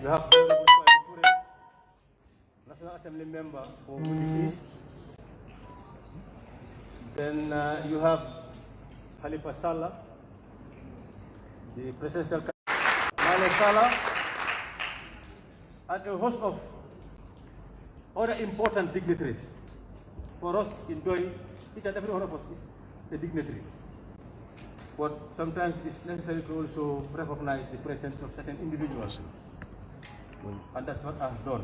You have Honorable Kwame Ture, National Assembly member for Woody East. Then you have Khalifa Sallah, the presidential candidate, Sallah, and a host of other important dignitaries. For us in Doi, each and every one of us is a dignitary. But sometimes it's necessary to also recognize the presence of certain individuals. And that's what I've done.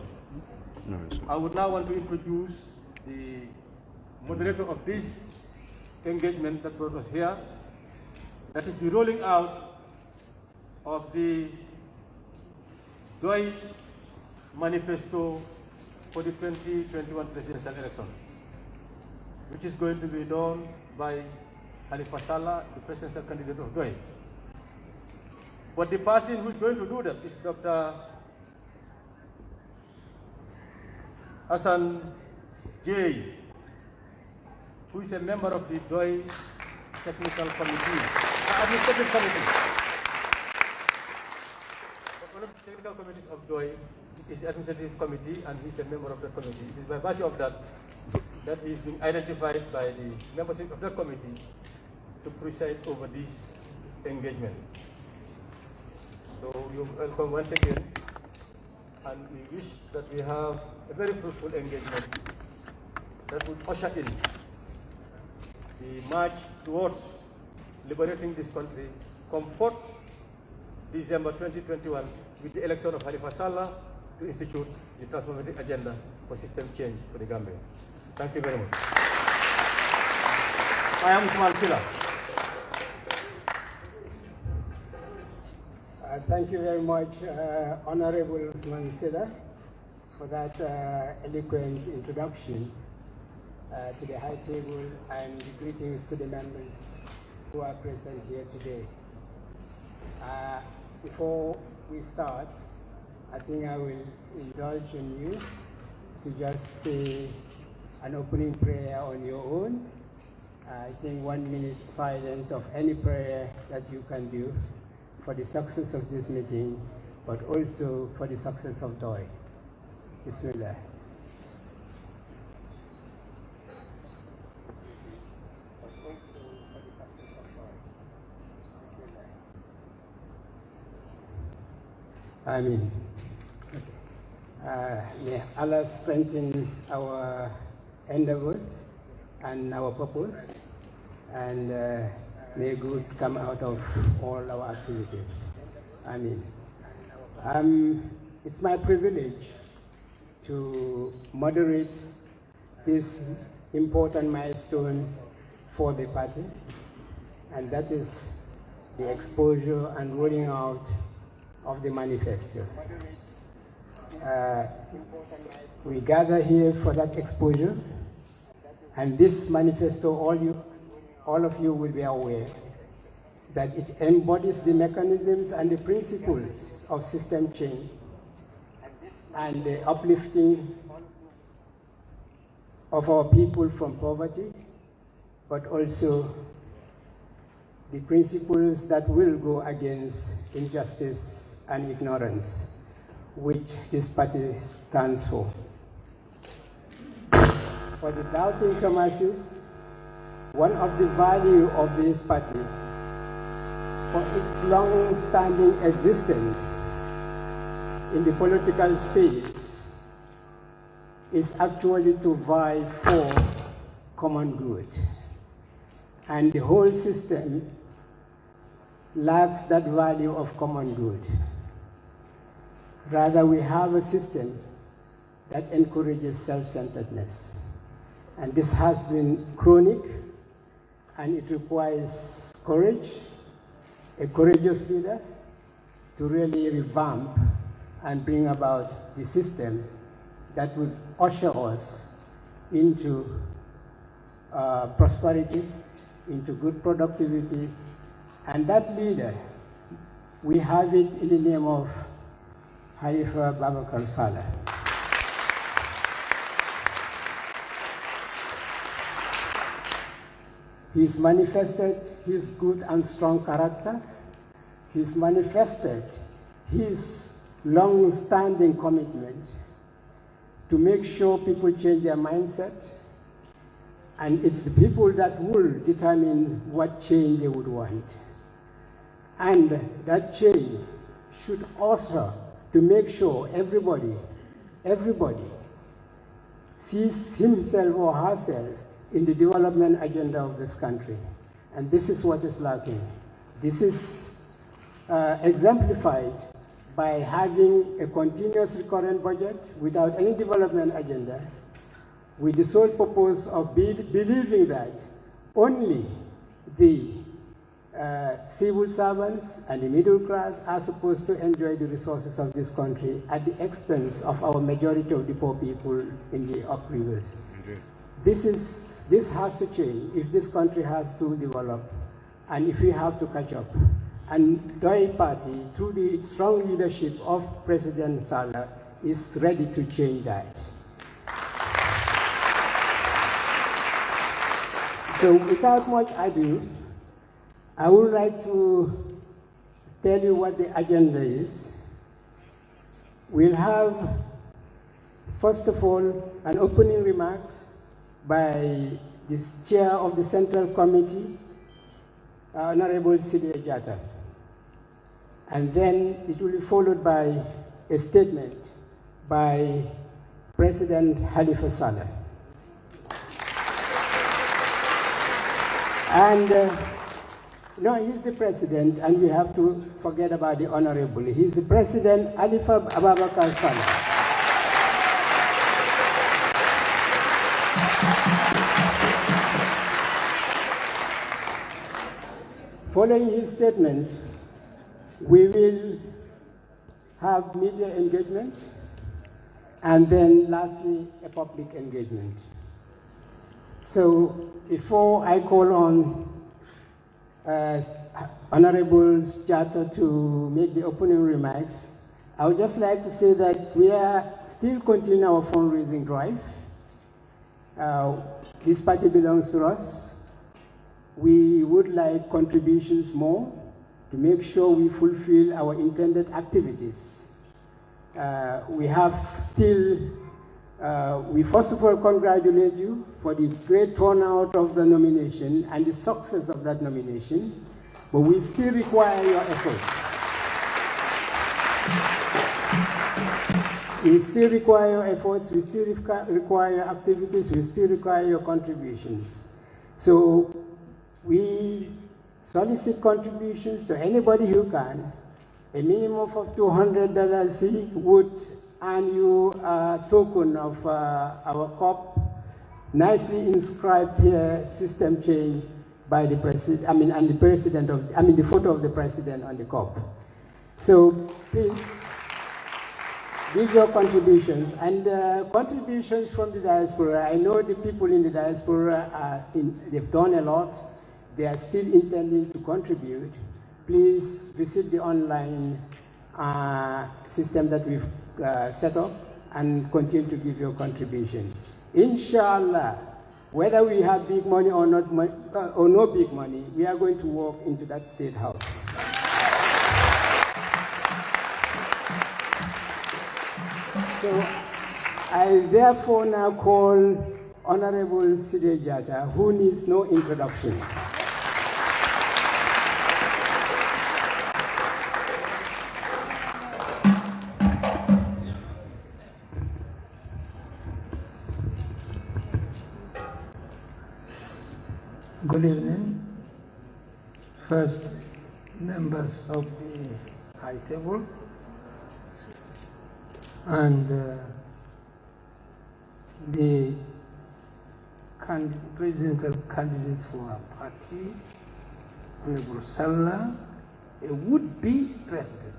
I would now want to introduce the moderator of this engagement that brought us here. That is the rolling out of the PDOIS Manifesto for the 2021 presidential election, which is going to be done by Khalifa Sallah, the presidential candidate of PDOIS. But the person who is going to do that is Dr. Hassan J., who is a member of the PDOIS Technical Committee, Administrative Committee. One of the technical committees of PDOIS is the Administrative Committee, and he is a member of that committee. It is by virtue of that that he is being identified by the membership of that committee to preside over this engagement. So you're welcome once again, and we wish that we have a very fruitful engagement that would usher in the march towards liberating this country come 4th December 2021 with the election of Khalifa Sallah to institute the transformative agenda for system change for the Gambia. Thank you very much. I am Usman Sila. Thank you very much, Honorable Usman Sila, for that eloquent introduction to the high table and greetings to the members who are present here today. Before we start, I think I will indulge in you to just say an opening prayer on your own. I think 1 minute silence of any prayer that you can do for the success of this meeting, but also for the success of PDOIS. Bismillah. Amen. May Allah strengthen our endeavors and our purpose, and may good come out of all our activities. Amen. It's my privilege to moderate this important milestone for the party, and that is the exposure and rolling out of the manifesto. We gather here for that exposure, and this manifesto, all of you will be aware that it embodies the mechanisms and the principles of system change and the uplifting of our people from poverty, but also the principles that will go against injustice and ignorance, which this party stands for. For the doubting Thomases, one of the values of this party, for its long-standing existence in the political space, is actually to vie for common good. And the whole system lacks that value of common good. Rather, we have a system that encourages self-centeredness. And this has been chronic, and it requires courage, a courageous leader, to really revamp and bring about the system that would usher us into prosperity, into good productivity. And that leader, we have it in the name of Khalifa Babakar Sallah. He's manifested his good and strong character. He's manifested his long-standing commitment to make sure people change their mindset, and it's the people that will determine what change they would want. And that change should also to make sure everybody sees himself or herself in the development agenda of this country. And this is what is lacking. This is exemplified by having a continuous recurrent budget without any development agenda, with the sole purpose of believing that only the civil servants and the middle class are supposed to enjoy the resources of this country at the expense of our majority of the poor people in the uprivers. This has to change if this country has to develop and if we have to catch up. And DOI party, through the strong leadership of President Saleh, is ready to change that. So without much ado, I would like to tell you what the agenda is. We'll have, first of all, an opening remarks by the chair of the Central Committee, Honorable Sidia Jatta. And then it will be followed by a statement by President Halifa Saleh. And no, he's the president, and we have to forget about the honorable. He's the president, Halifa Abubakar Saleh. Following his statement, we will have media engagement, and then lastly, a public engagement. So before I call on Honorable Jatta to make the opening remarks, I would just like to say that we are still continuing our fundraising drive. This party belongs to us. We would like contributions more to make sure we fulfill our intended activities. We have still, we first of all congratulate you for the great turnout of the nomination and the success of that nomination, but we still require your efforts. We still require your efforts, we still require your activities, we still require your contributions. So we solicit contributions to anybody who can. A minimum of $200 would earn you a token of our COP, nicely inscribed here, system change by the president, and the president of, the photo of the president on the COP. So please give your contributions, and contributions from the diaspora. I know the people in the diaspora, they've done a lot. They are still intending to contribute. Please visit the online system that we've set up and continue to give your contributions. Inshallah, whether we have big money or not, or no big money, we are going to walk into that State House. So I therefore now call Honorable Sidia Jatta, who needs no introduction. Good evening. First, members of the High Table and the presidential candidate for our party, Honorable Saleh, a would-be president.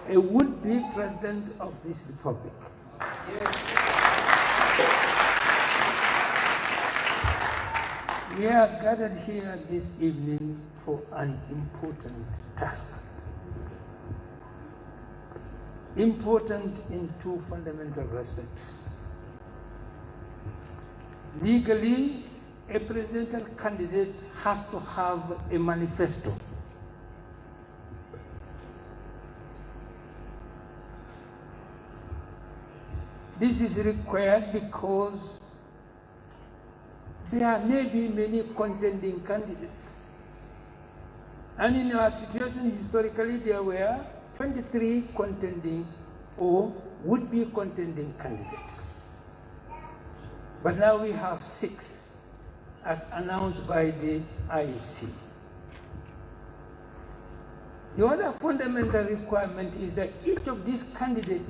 A would-be president of this republic. We are gathered here this evening for an important task. Important in two fundamental respects. Legally, a presidential candidate has to have a manifesto. This is required because there may be many contending candidates. And in our situation, historically, there were 23 contending or would-be contending candidates. But now we have 6, as announced by the IEC. The other fundamental requirement is that each of these candidates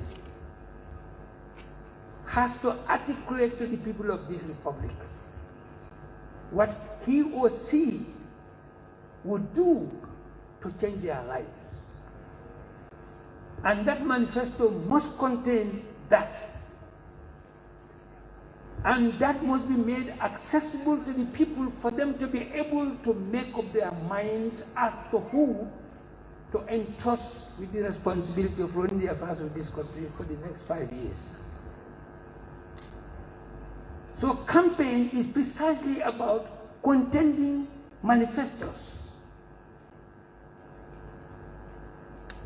has to articulate to the people of this republic what he or she would do to change their lives. And that manifesto must contain that. And that must be made accessible to the people for them to be able to make up their minds as to who to entrust with the responsibility of running the affairs of this country for the next 5 years. So campaign is precisely about contending manifestos.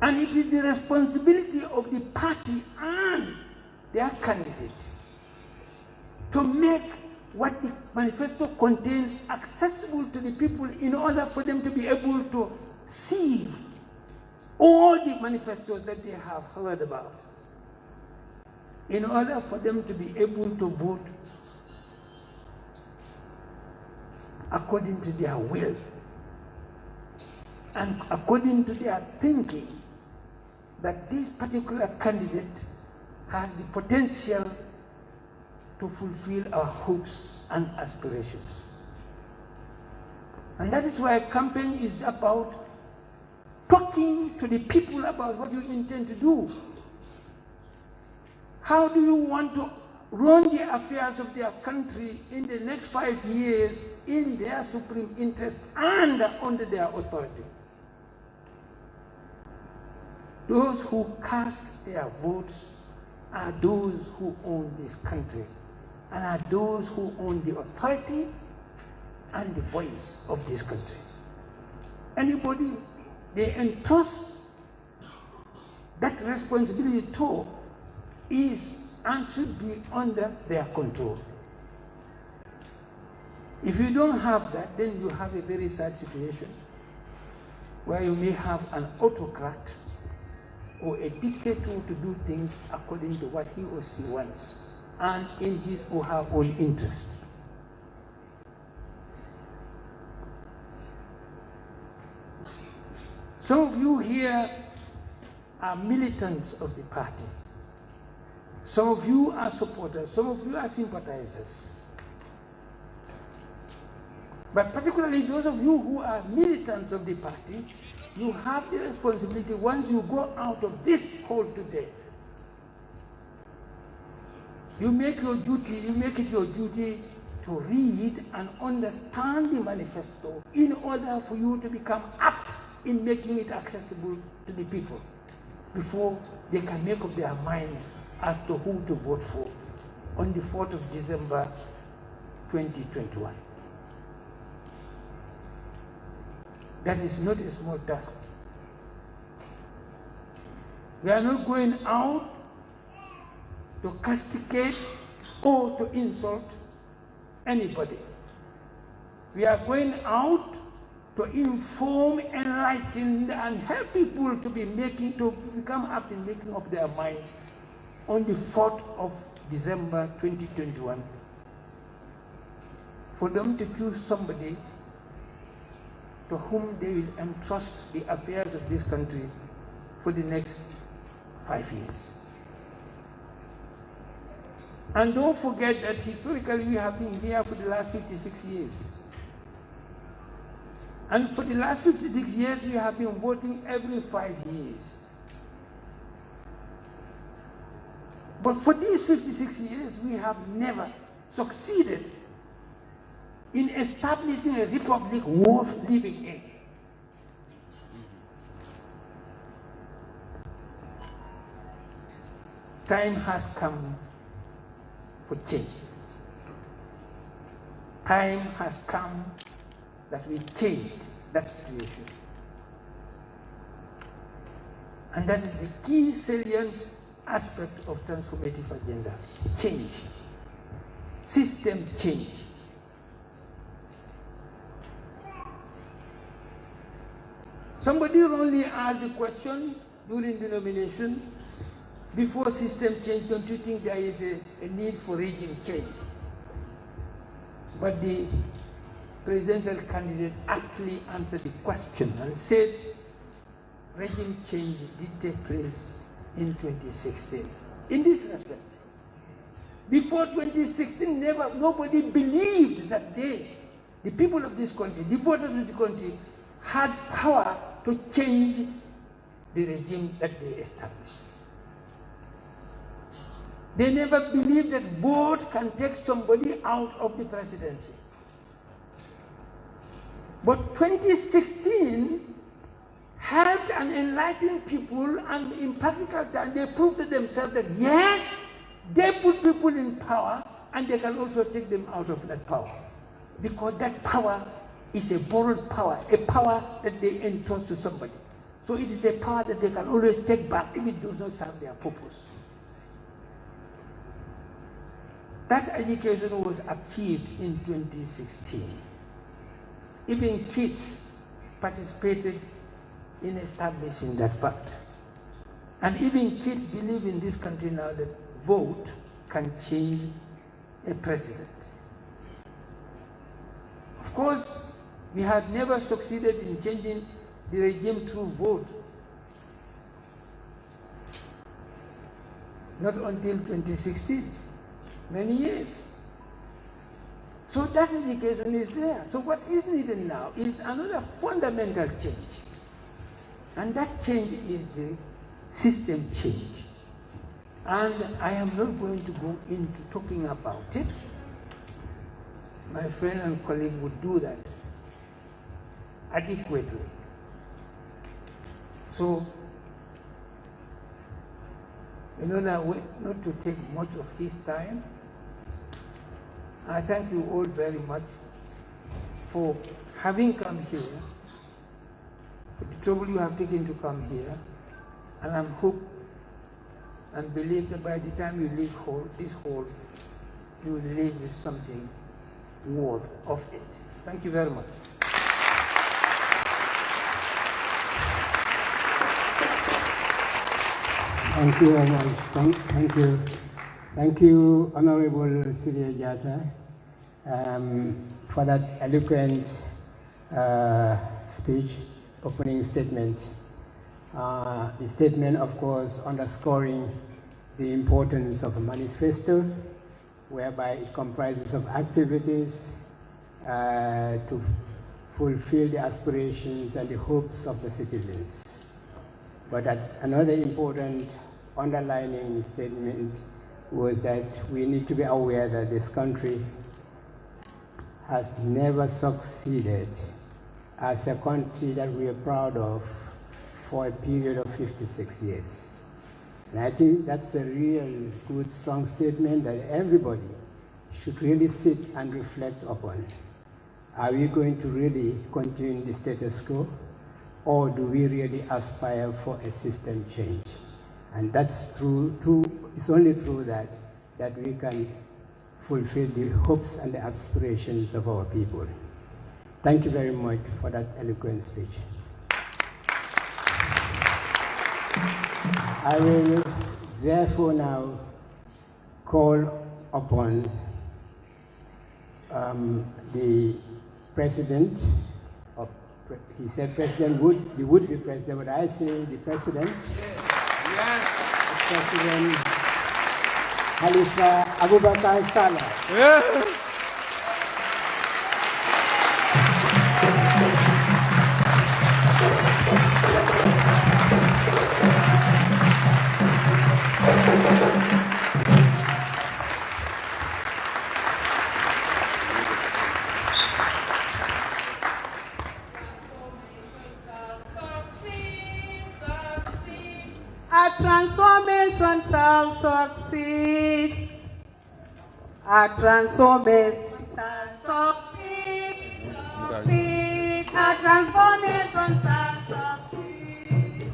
And it is the responsibility of the party and their candidate to make what the manifesto contains accessible to the people in order for them to be able to see all the manifestos that they have heard about, in order for them to be able to vote according to their will and according to their thinking that this particular candidate has the potential to fulfill our hopes and aspirations. And that is why campaign is about talking to the people about what you intend to do. How do you want to run the affairs of their country in the next 5 years in their supreme interest and under their authority? Those who cast their votes are those who own this country and are those who own the authority and the voice of this country. Anybody they entrust that responsibility to is and should be under their control. If you don't have that, then you have a very sad situation where you may have an autocrat or a dictator to do things according to what he or she wants and in his or her own interest. Some of you here are militants of the party. Some of you are supporters, some of you are sympathizers. But particularly those of you who are militants of the party, you have the responsibility once you go out of this hall today. You make it your duty to read and understand the manifesto in order for you to become apt in making it accessible to the people before they can make up their minds as to who to vote for on the 4th of December 2021. That is not a small task. We are not going out to castigate or to insult anybody. We are going out to inform, enlighten, and help people to become apt in making up their minds on the 4th of December 2021, for them to choose somebody to whom they will entrust the affairs of this country for the next 5 years. And don't forget that historically we have been here for the last 56 years. And for the last 56 years we have been voting every 5 years. But for these 56 years we have never succeeded in establishing a republic worth living in. Time has come for change. time has come that we change that situation. And that is the key salient aspect of transformative agenda. Change. System change. Somebody wrongly asked the question during the nomination, before system change, don't you think there is a need for regime change? But the presidential candidate actually answered the question and said regime change did take place in 2016. In this respect, before 2016, nobody believed that the people of this country, the voters of the country, had power to change the regime that they established. They never believed that vote can take somebody out of the presidency. But 2016 helped and enlightened people, and in practical terms, they proved to themselves that yes, they put people in power, and they can also take them out of that power. Because that power is a borrowed power, a power that they entrust to somebody. So it is a power that they can always take back if it does not serve their purpose. That education was achieved in 2016. Even kids participated in establishing that fact. And even kids believe in this country now that vote can change a president. Of course, we have never succeeded in changing the regime through vote. Not until 2016, many years. So that education is there. So what is needed now is another fundamental change. And that change is the system change. And I am not going to go into talking about it. My friend and colleague would do that adequately. So, in order not to take much of his time, I thank you all very much for having come here, for the trouble you have taken to come here, and I hope and believe that by the time you leave this hall, you will leave with something worth of it. Thank you very much. Thank you very much. Thank you. Thank you, Honorable Siria Jata, for that eloquent speech, opening statement. The statement, of course, underscoring the importance of a manifesto, whereby it comprises of activities to fulfill the aspirations and the hopes of the citizens. But another important underlining statement was that we need to be aware that this country has never succeeded as a country that we are proud of for a period of 56 years. And I think that's a real good, strong statement that everybody should really sit and reflect upon. Are we going to really continue the status quo, or do we really aspire for a system change? And that's true. It's only through that we can fulfill the hopes and the aspirations of our people. Thank you very much for that eloquent speech. I will therefore now call upon the President of, he said President the would-be President, but I say the President. Yes. The President Khalifa Abubakar Saleh. Yes. Our transformation shall succeed. Our transformation shall succeed. Our transformation shall succeed.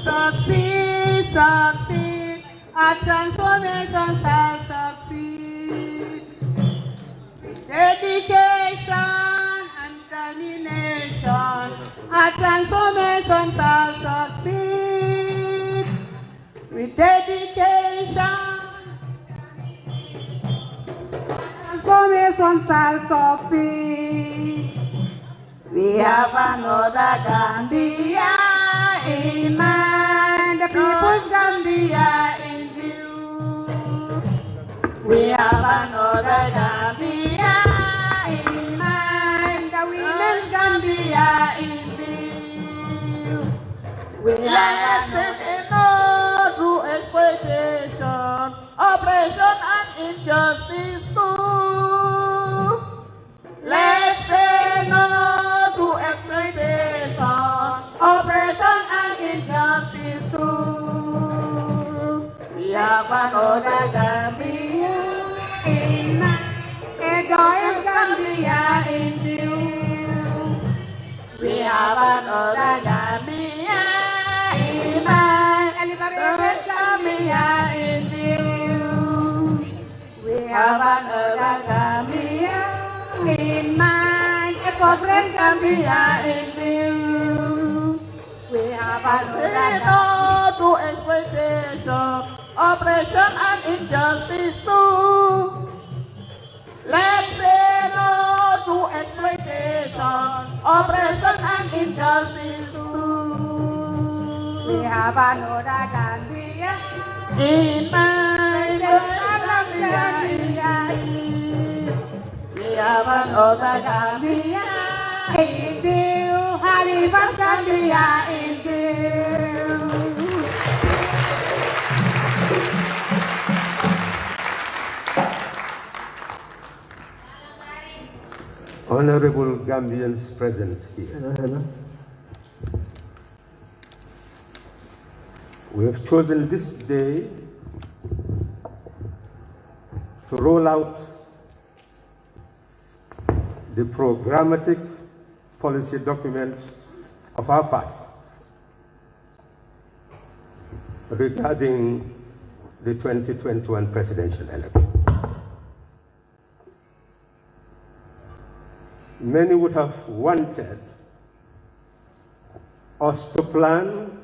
Succeed, succeed. Our transformation shall succeed. Dedication and determination. Our transformation shall succeed. With dedication, transformation shall succeed. We have another Gambia in mind, the people's Gambia in view. We have another Gambia in mind, the women's Gambia in view. We have said no to exploitation, oppression and injustice too. Let's say no to exploitation, oppression and injustice too. We have another Gambia in mind, PDOIS Gambia in view. We have another Gambia in mind, liberated Gambia in view. We have another Gambia in mind, a sovereign Gambia in view. We have another no to exploitation, oppression and injustice too. Let's say no to exploitation, oppression and injustice too. We have another Gambia in mind, Gambia in. We have another Gambia in view, Halifax Gambia in view. Honorable Gambians present here, we have chosen this day to roll out the programmatic policy document of our party regarding the 2021 presidential election. Many would have wanted us to plan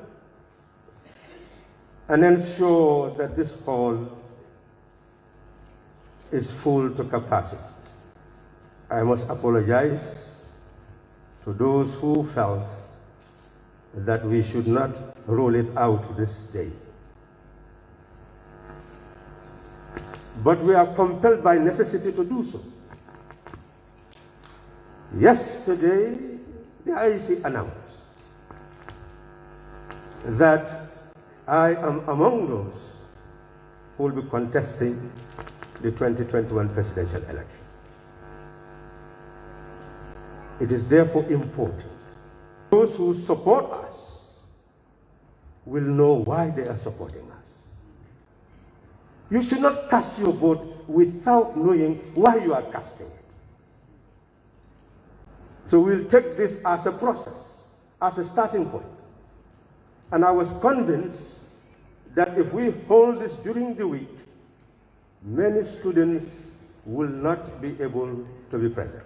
and ensure that this hall is full to capacity. I must apologize to those who felt that we should not roll it out this day. But we are compelled by necessity to do so. Yesterday, the IEC announced that I am among those who will be contesting the 2021 presidential election. It is therefore important. Those who support us will know why they are supporting us. You should not cast your vote without knowing why you are casting it. So we'll take this as a process, as a starting point. And I was convinced that if we hold this during the week, many students will not be able to be present.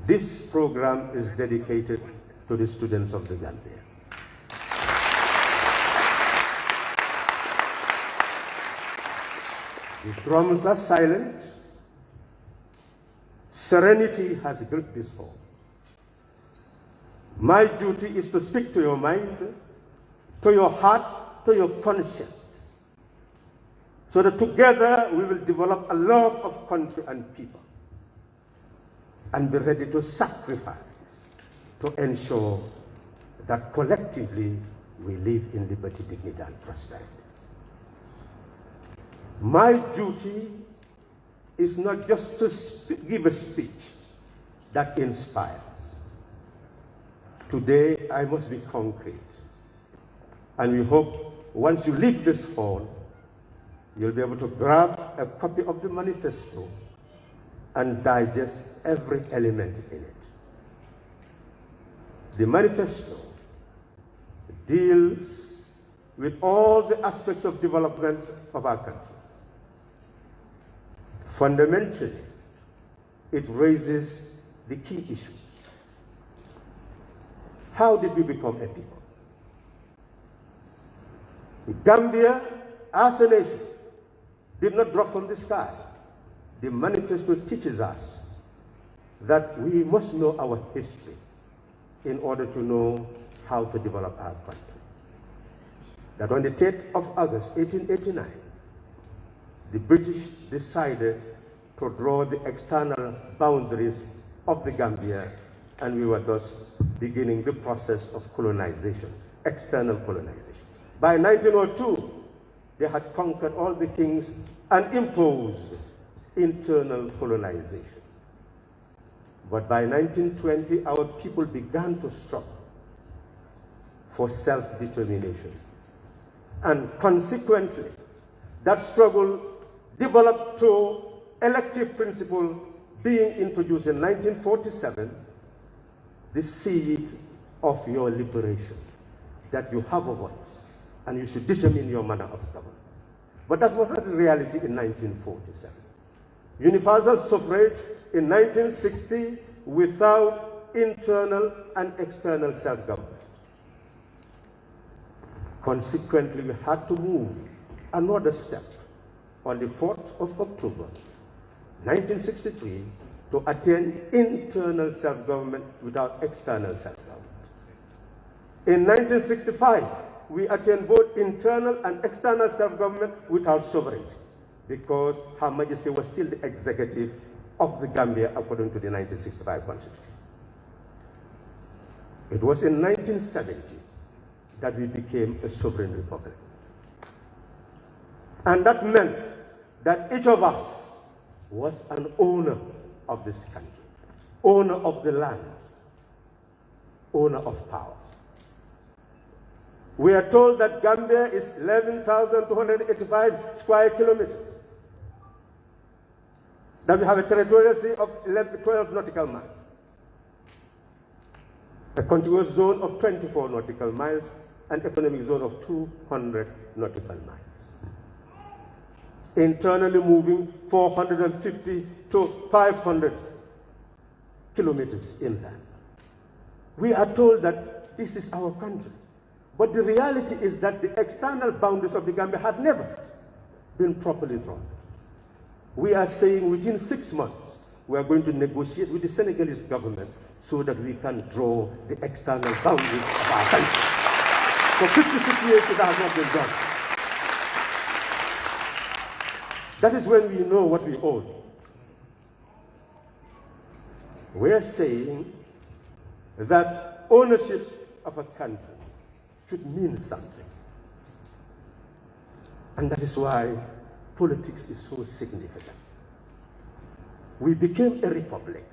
This program is dedicated to the students of the Gambia. The drums are silent. Serenity has gripped this hall. My duty is to speak to your mind, to your heart, to your conscience, so that together we will develop a love of country and people and be ready to sacrifice to ensure that collectively we live in liberty, dignity, and prosperity. My duty is not just to give a speech that inspires. Today, I must be concrete. And we hope once you leave this hall, you'll be able to grab a copy of the manifesto and digest every element in it. The manifesto deals with all the aspects of development of our country. Fundamentally, it raises the key issues. How did we become a people? Gambia, as a nation, did not drop from the sky. The manifesto teaches us that we must know our history in order to know how to develop our country. That on the 10th of August, 1889, the British decided to draw the external boundaries of the Gambia, and we were thus beginning the process of colonization, external colonization. By 1902, they had conquered all the kings and imposed internal colonization. But by 1920, our people began to struggle for self-determination. And consequently, that struggle developed to elective principle being introduced in 1947, the seed of your liberation, that you have a voice and you should determine your manner of government. But that was not the reality in 1947. Universal suffrage in 1960 without internal and external self-government. Consequently, we had to move another step on the 4th of October, 1963, to attain internal self-government without external self-government. In 1965, we attained both internal and external self-government without sovereignty, because Her Majesty was still the executive of the Gambia according to the 1965 Constitution. It was in 1970 that we became a sovereign republic. And that meant that each of us was an owner of this country, owner of the land, owner of power. We are told that Gambia is 11,285 square kilometers, that we have a territorial sea of 12 nautical miles, a contiguous zone of 24 nautical miles, and economic zone of 200 nautical miles. Internally moving 450 to 500 kilometers inland. We are told that this is our country. But the reality is that the external boundaries of the Gambia had never been properly drawn. We are saying within 6 months, we are going to negotiate with the Senegalese government so that we can draw the external boundaries of our country. For 56 years, it has not been done. That is when we know what we own. We are saying that ownership of a country should mean something. And that is why politics is so significant. We became a republic,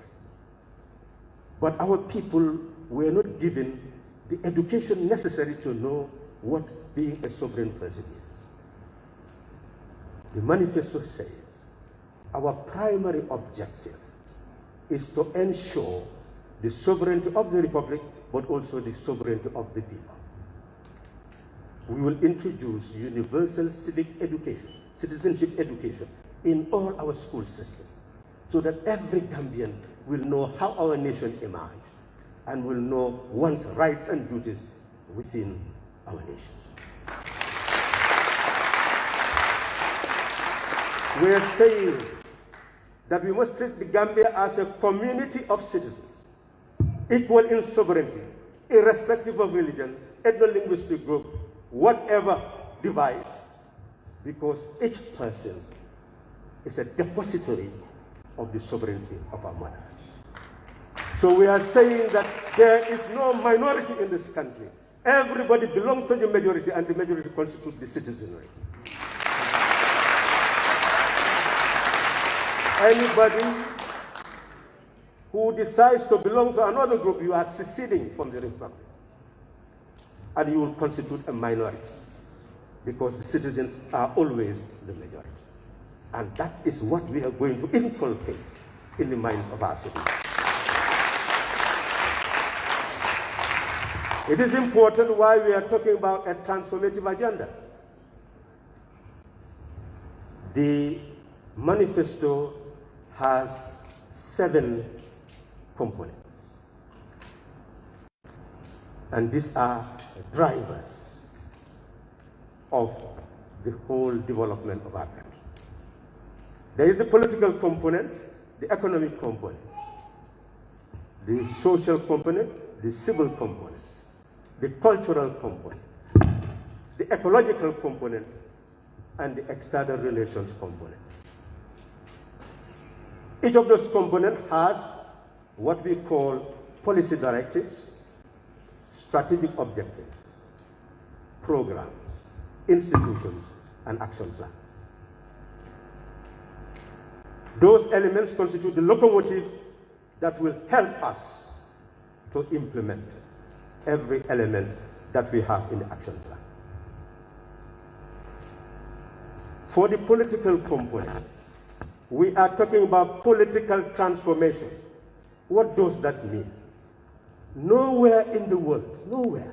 but our people were not given the education necessary to know what being a sovereign person is. The manifesto says our primary objective is to ensure the sovereignty of the republic, but also the sovereignty of the people. We will introduce universal civic education, citizenship education in all our school systems, so that every Gambian will know how our nation emerged and will know one's rights and duties within our nation. We are saying that we must treat the Gambia as a community of citizens, equal in sovereignty, irrespective of religion, ethno-linguistic group, whatever divides, because each person is a depository of the sovereignty of our mother. So we are saying that there is no minority in this country. Everybody belongs to the majority, and the majority constitutes the citizenry. Anybody who decides to belong to another group, you are seceding from the republic. And you will constitute a minority, because the citizens are always the majority. And that is what we are going to inculcate in the minds of our citizens. It is important why we are talking about a transformative agenda. The manifesto has 7 components. And these are drivers of the whole development of our country. There is the political component, the economic component, the social component, the civil component, the cultural component, the ecological component, and the external relations component. Each of those components has what we call policy directives, strategic objectives, programs, institutions, and action plans. Those elements constitute the locomotive that will help us to implement every element that we have in the action plan. For the political component, we are talking about political transformation. What does that mean? Nowhere in the world, nowhere,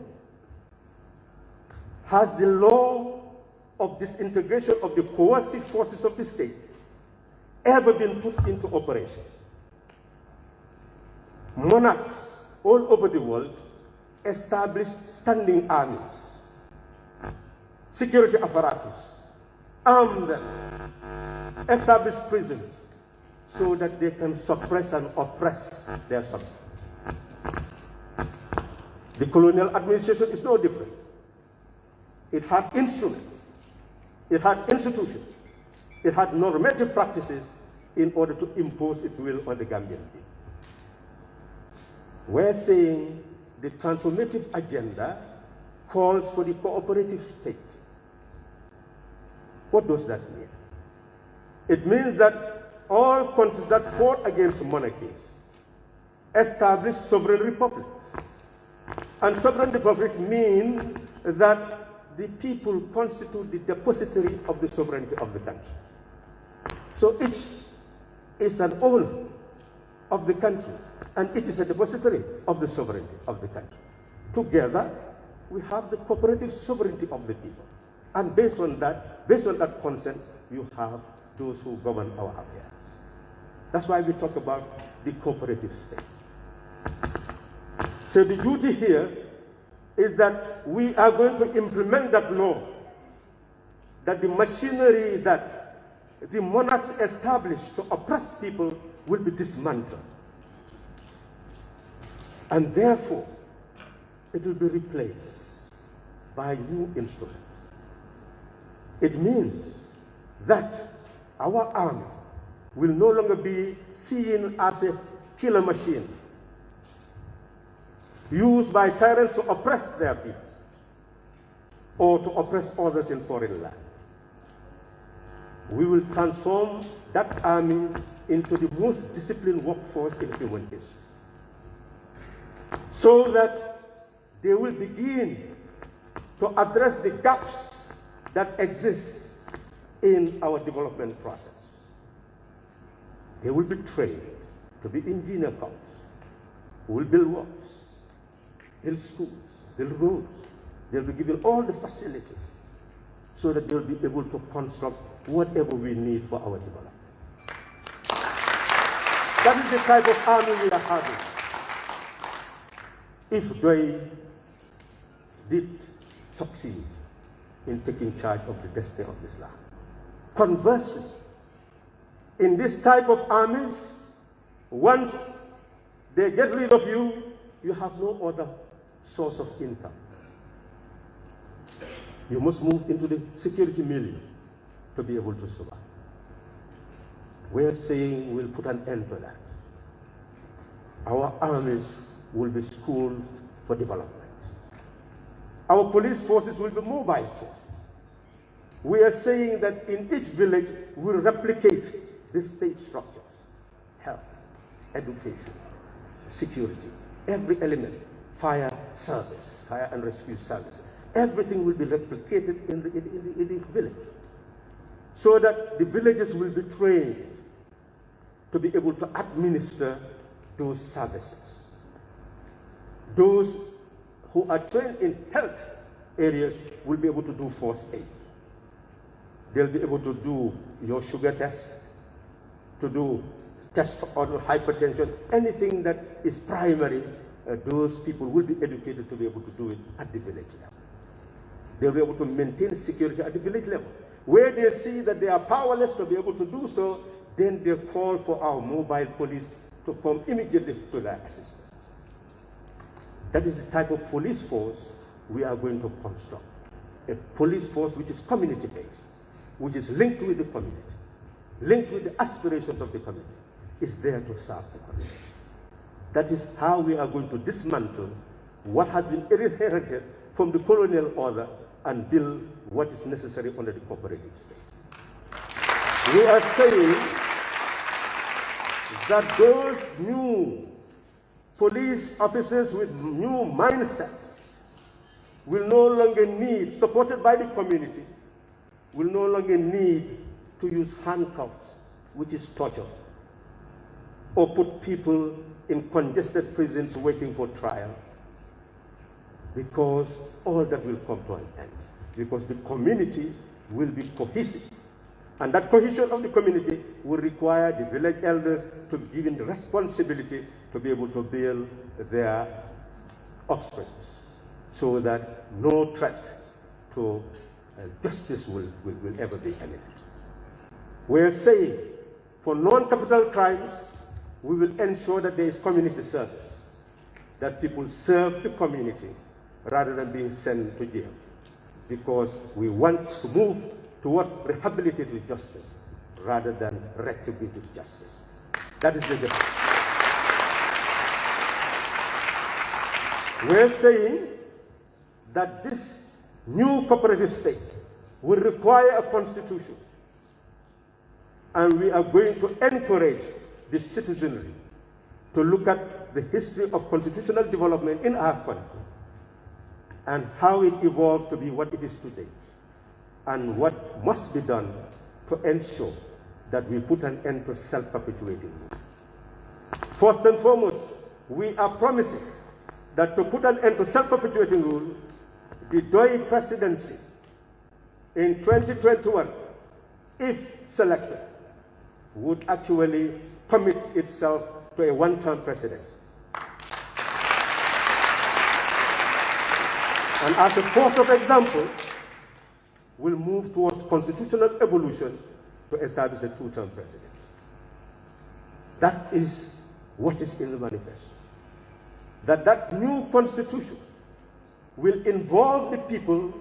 has the law of disintegration of the coercive forces of the state ever been put into operation. Monarchs all over the world established standing armies, security apparatus, armed them, established prisons so that they can suppress and oppress their subjects. The colonial administration is no different. It had instruments, it had institutions, it had normative practices in order to impose its will on the Gambian people. We're saying the transformative agenda calls for the cooperative state. What does that mean? It means that all countries that fought against monarchies established sovereign republics. And sovereign republics mean that the people constitute the depository of the sovereignty of the country. So each is an owner of the country, and it is a depository of the sovereignty of the country. Together, we have the cooperative sovereignty of the people. And based on that consent, you have those who govern our affairs. That's why we talk about the cooperative state. So the duty here is that we are going to implement that law, that the machinery that the monarchs established to oppress people will be dismantled. And therefore, it will be replaced by new instruments. It means that our army will no longer be seen as a killer machine used by tyrants to oppress their people or to oppress others in foreign land. We will transform that army into the most disciplined workforce in human history, so that they will begin to address the gaps that exist in our development process. They will be trained to be engineer corps, who will build works, build schools, build roads. They'll be given all the facilities so that they'll be able to construct whatever we need for our development. That is the type of army we are having. If they did succeed in taking charge of the destiny of this land. Conversely, in this type of armies, once they get rid of you, you have no other source of income. You must move into the security milieu to be able to survive. We're saying we'll put an end to that. Our armies will be schooled for development. Our police forces will be mobile forces. We are saying that in each village we'll replicate the state structures: health, education, security, every element, fire service, fire and rescue service. Everything will be replicated in the village, so that the villages will be trained to to be able to administer those services. Those who are trained in health areas will be able to do first aid. They'll be able to do your sugar test, to do test for hypertension, anything that is primary, those people will be educated to be able to do it at the village level. They'll be able to maintain security at the village level. Where they see that they are powerless to be able to do so, then they call for our mobile police to come immediately to their assistance. That is the type of police force we are going to construct. A police force which is community-based, which is linked with the community, linked with the aspirations of the community, is there to serve the community. That is how we are going to dismantle what has been inherited from the colonial order and build what is necessary under the cooperative state. We are saying that those new police officers with new mindset will no longer need, supported by the community, will no longer need to use handcuffs, which is torture, or put people in congested prisons waiting for trial, because all that will come to an end, because the community will be cohesive. And that cohesion of the community will require the village elders to be given the responsibility to be able to build their offspring, so that no threat to justice will ever be imminent. We're saying for non-capital crimes, we will ensure that there is community service, that people serve the community rather than being sent to jail, because we want to move towards rehabilitative justice rather than retributive justice. That is the difference. We're saying that this new cooperative state will require a constitution, and we are going to encourage the citizenry to look at the history of constitutional development in our country and how it evolved to be what it is today, and what must be done to ensure that we put an end to self-perpetuating rule. First and foremost, we are promising that to put an end to self-perpetuating rule, the PDOIS presidency in 2021, if selected, would actually commit itself to a one-term presidency. And as a course of example, will move towards constitutional evolution to establish a two-term presidency. That is what is in the manifesto. That new constitution will involve the people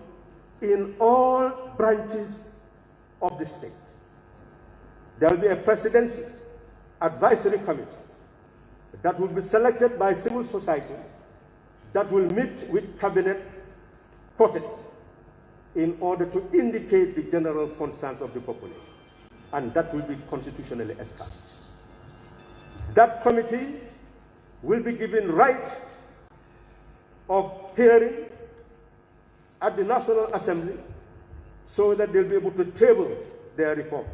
in all branches of the state. There will be a presidency advisory committee that will be selected by civil society, that will meet with cabinet quarterly in order to indicate the general concerns of the population, and that will be constitutionally established. That committee will be given right of hearing at the National Assembly so that they'll be able to table their report.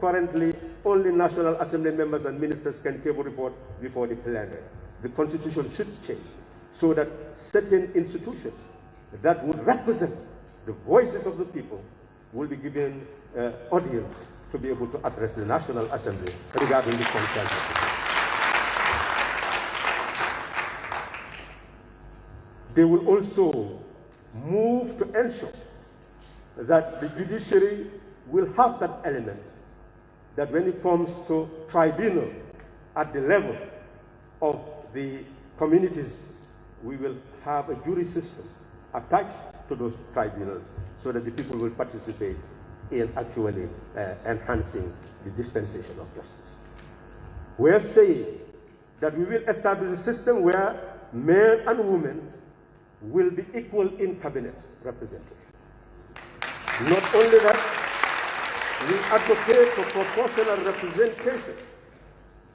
Currently, only National Assembly members and ministers can table report before the plenary. The Constitution should change so that certain institutions that would represent the voices of the people will be given audience to be able to address the National Assembly regarding the concerns of the people. They will also move to ensure that the judiciary will have that element, that when it comes to tribunal at the level of the communities, we will have a jury system attached to those tribunals so that the people will participate in actually enhancing the dispensation of justice. We are saying that we will establish a system where men and women will be equal in cabinet representation. Not only that, we advocate for proportional representation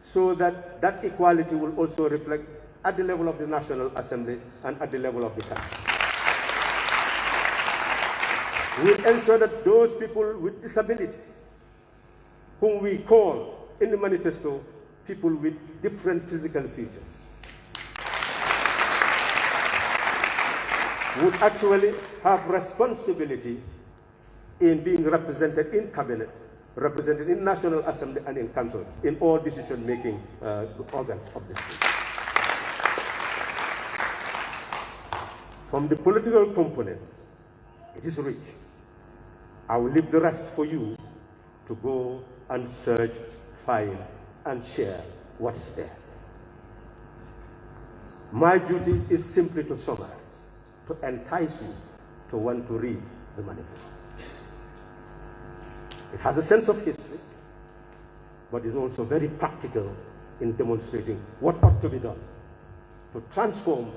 so that that equality will also reflect at the level of the National Assembly and at the level of the country. We ensure that those people with disability, whom we call in the manifesto people with different physical features would actually have responsibility in being represented in cabinet, represented in National Assembly and in Council, in all decision-making organs of the state. From the political component, it is rich. I will leave the rest for you to go and search, find, and share what is there. My duty is simply to summarize, to entice you to want to read the manifesto. It has a sense of history, but it's also very practical in demonstrating what ought to be done to transform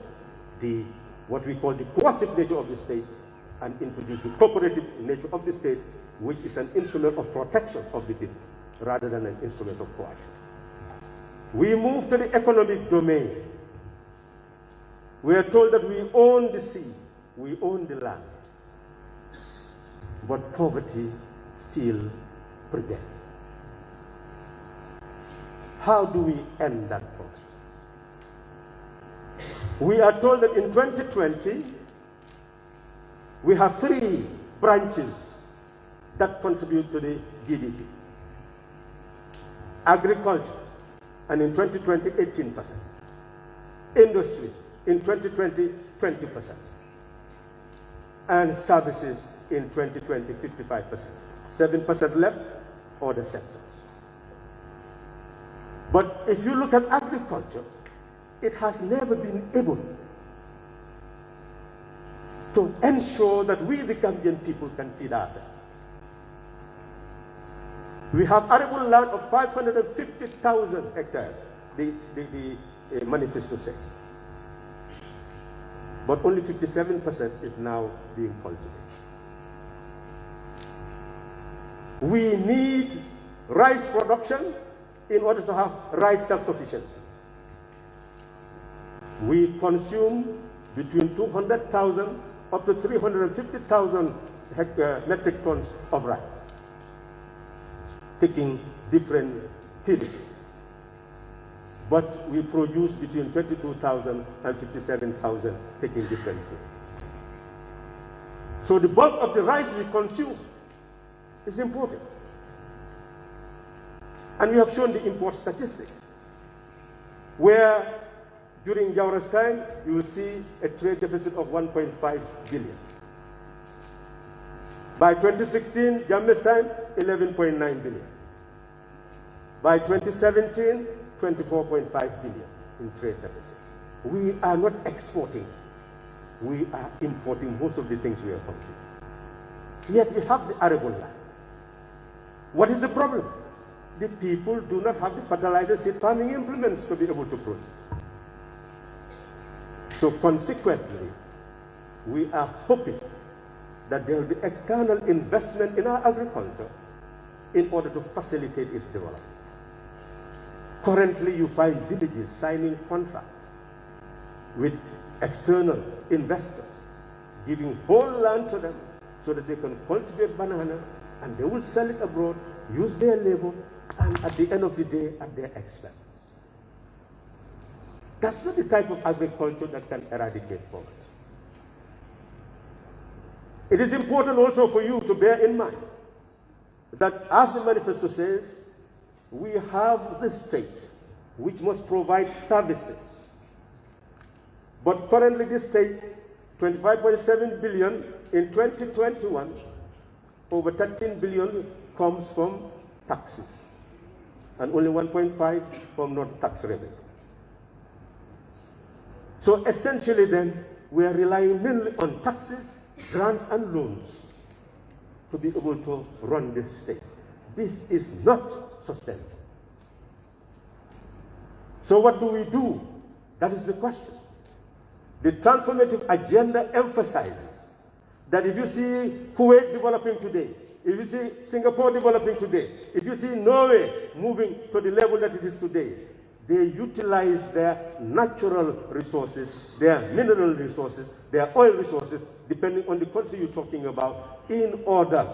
what we call the coercive nature of the state and introduce the cooperative nature of the state, which is an instrument of protection of the people rather than an instrument of coercion. We move to the economic domain. We are told that we own the sea, we own the land, but poverty still prevails. How do we end that poverty? We are told that in 2020, we have 3 branches that contribute to the GDP. Agriculture, and in 2020, 18%. Industry, in 2020, 20%. And services, in 2020, 55%. 7% left, other sectors. But if you look at agriculture, it has never been able to ensure that we, the Gambian people, can feed ourselves. We have arable land of 550,000 hectares, the manifesto says. But only 57% is now being cultivated. We need rice production in order to have rice self-sufficiency. We consume between 200,000 up to 350,000 metric tons of rice, taking different periods. But we produce between 22,000 and 57,000, taking different periods. So the bulk of the rice we consume is imported. And we have shown the import statistics, where during Jawara's time, you will see a trade deficit of 1.5 billion. By 2016, Gambia's time, 11.9 billion. By 2017, 24.5 billion in trade deficit. We are not exporting. We are importing most of the things we are consuming. Yet we have the arable land. What is the problem? The people do not have the fertilizer seed farming implements to be able to produce. So consequently, we are hoping that there will be external investment in our agriculture in order to facilitate its development. Currently, you find villages signing contracts with external investors, giving whole land to them so that they can cultivate banana and they will sell it abroad, use their labor, and at the end of the day, at their expense. That's not the type of agriculture that can eradicate poverty. It is important also for you to bear in mind that, as the manifesto says, we have the state which must provide services. But currently the state, 25.7 billion in 2021, over 13 billion comes from taxes, and only 1.5 from non-tax revenue. So essentially then, we are relying mainly on taxes, grants and loans to be able to run this state. This is not sustainable. So what do we do? That is the question. The transformative agenda emphasizes that if you see Kuwait developing today, if you see Singapore developing today, if you see Norway moving to the level that it is today, they utilize their natural resources, their mineral resources, their oil resources, depending on the country you're talking about, in order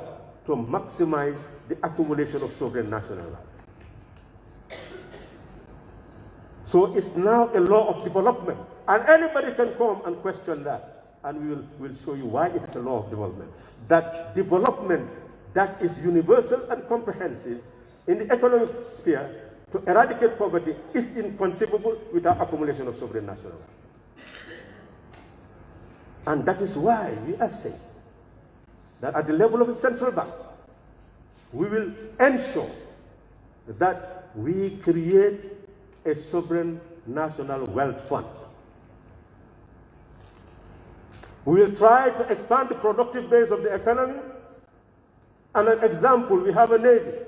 to maximize the accumulation of sovereign national wealth. So it's now a law of development. And anybody can come and question that. And we'll show you why it is a law of development. That development that is universal and comprehensive in the economic sphere to eradicate poverty is inconceivable without accumulation of sovereign national wealth. And that is why we are saying that at the level of the central bank, we will ensure that we create a sovereign national wealth fund. We will try to expand the productive base of the economy. And an example, we have a navy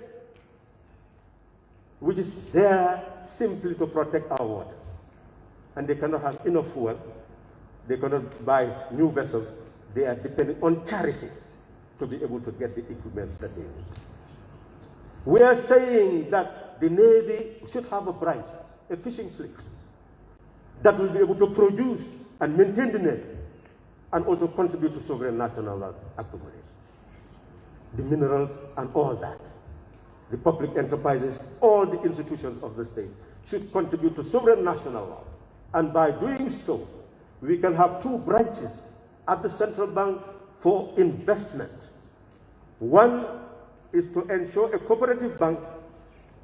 which is there simply to protect our waters. And they cannot have enough fuel. They cannot buy new vessels. They are depending on charity to be able to get the equipment that they need. We are saying that the Navy should have a branch, a fishing fleet, that will be able to produce and maintain the Navy and also contribute to sovereign national wealth accumulation. The minerals and all that. The public enterprises, all the institutions of the state should contribute to sovereign national wealth. And by doing so, we can have two branches at the central bank for investment. One is to ensure a cooperative bank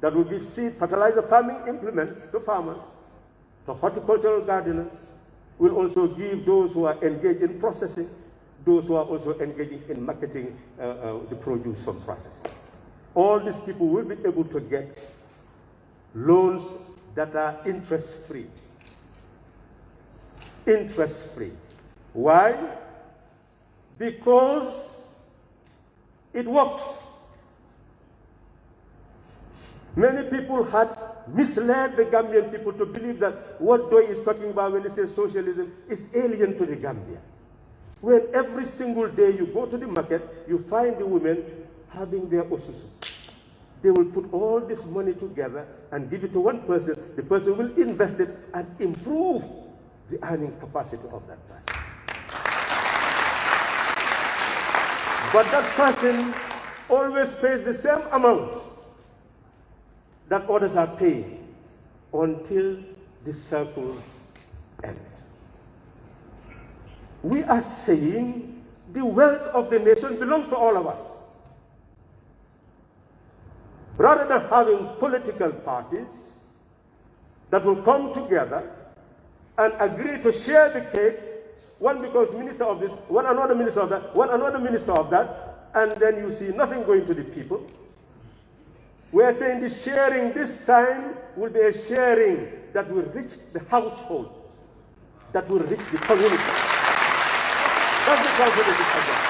that will give seed, fertilizer, farming implements to farmers, to horticultural gardeners, will also give those who are engaged in processing, those who are also engaging in marketing the produce from processing. All these people will be able to get loans that are interest-free. Interest-free. Why? Because it works. Many people had misled the Gambian people to believe that what DOI is talking about when he says socialism is alien to the Gambia. When every single day you go to the market, you find the women having their osusu. They will put all this money together and give it to one person. The person will invest it and improve the earning capacity of that person. But that person always pays the same amount that others are paying until the circles end. We are saying the wealth of the nation belongs to all of us. Rather than having political parties that will come together and agree to share the cake, one becomes minister of this, one another minister of that, one another minister of that, and then you see nothing going to the people. We are saying the sharing this time will be a sharing that will reach the household, that will reach the community. That's the calculated agenda.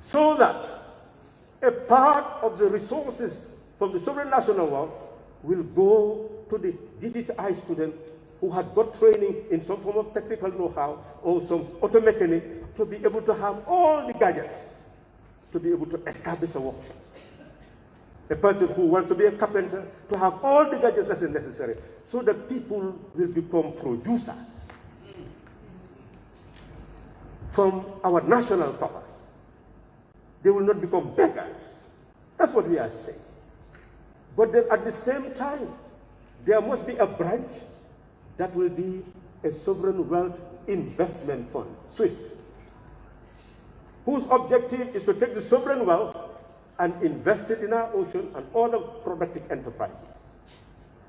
So that a part of the resources from the sovereign national wealth will go to the DTI student who had got training in some form of technical know-how or some auto mechanic to be able to have all the gadgets to be able to establish a workshop. A person who wants to be a carpenter to have all the gadgets that are necessary so that people will become producers from our national coffers. They will not become beggars. That's what we are saying. But then at the same time, there must be a branch that will be a sovereign wealth investment fund, SWIFT, whose objective is to take the sovereign wealth and invest it in our ocean and other productive enterprises.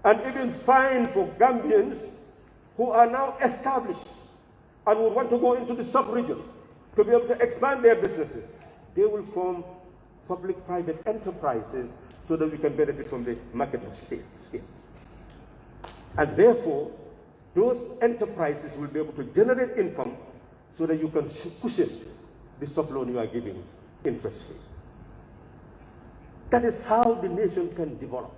And even find for Gambians who are now established and would want to go into the sub-region to be able to expand their businesses. They will form public-private enterprises so that we can benefit from the market of scale. And therefore, those enterprises will be able to generate income so that you can cushion the soft loan you are giving interest-free. That is how the nation can develop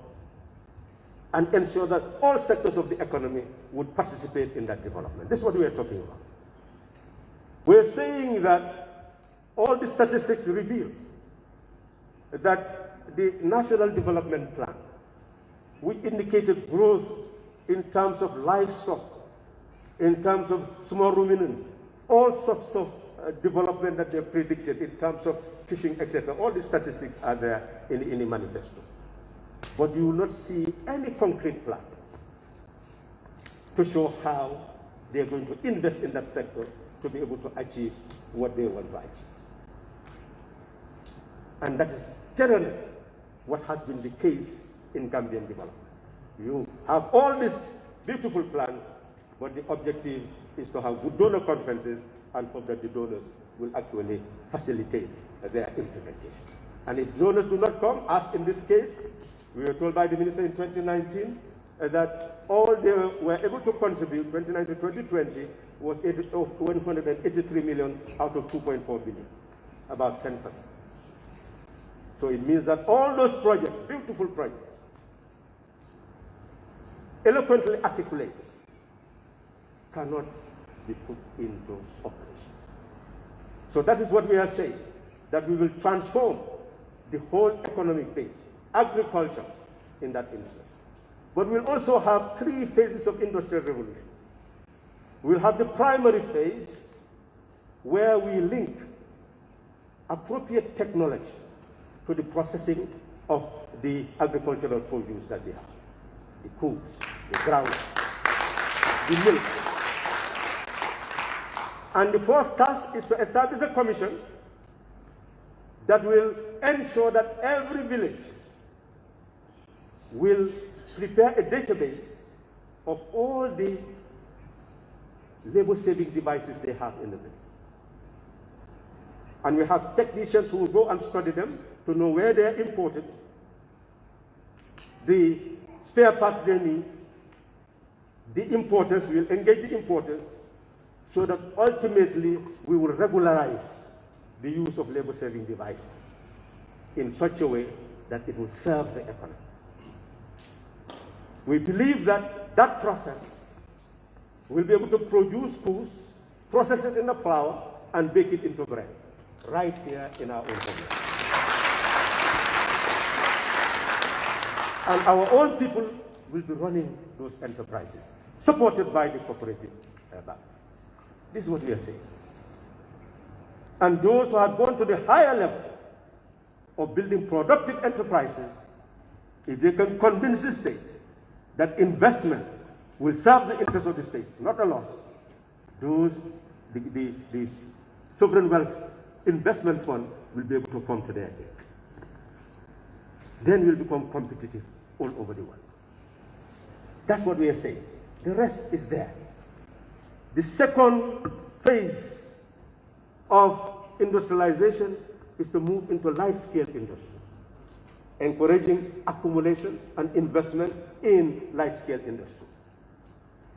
and ensure that all sectors of the economy would participate in that development. This is what we are talking about. We're saying that all the statistics reveal that the National Development Plan, which indicated growth in terms of livestock, in terms of small ruminants, all sorts of development that they predicted in terms of fishing, etc. All the statistics are there in the manifesto. but you will not see any concrete plan to show how they are going to invest in that sector to be able to achieve what they want to achieve. And that is generally what has been the case in Gambian development. You have all these beautiful plans, but the objective is to have good donor conferences and hope that the donors will actually facilitate their implementation. And if donors do not come, as in this case, we were told by the minister in 2019 that all they were able to contribute 2019 to 2020 was 183 million out of 2.4 billion, about 10%. So it means that all those projects, beautiful projects, eloquently articulated, cannot be put into operation. So that is what we are saying, that we will transform the whole economic base, agriculture in that instance. But we'll also have 3 phases of industrial revolution. We'll have the primary phase, where we link appropriate technology to the processing of the agricultural produce that we have. The coops, the ground, the milk. And the first task is to establish a commission that will ensure that every village will prepare a database of all the labor-saving devices they have in the village. And we have technicians who will go and study them to know where they are imported, the spare parts they need. The importers will engage the importers so that ultimately we will regularize the use of labor-saving devices in such a way that it will serve the economy. We believe that that process will be able to produce foods, process it in the flour, and bake it into bread, right here in our own country. And our own people will be running those enterprises, supported by the cooperative bank. This is what we are saying. And those who have gone to the higher level of building productive enterprises, if they can convince the state that investment will serve the interest of the state, not a loss, the sovereign wealth investment fund will be able to come to their aid. Then we'll become competitive all over the world. That's what we are saying. The rest is there. The second phase of industrialization is to move into large-scale industry, encouraging accumulation and investment in large-scale industry.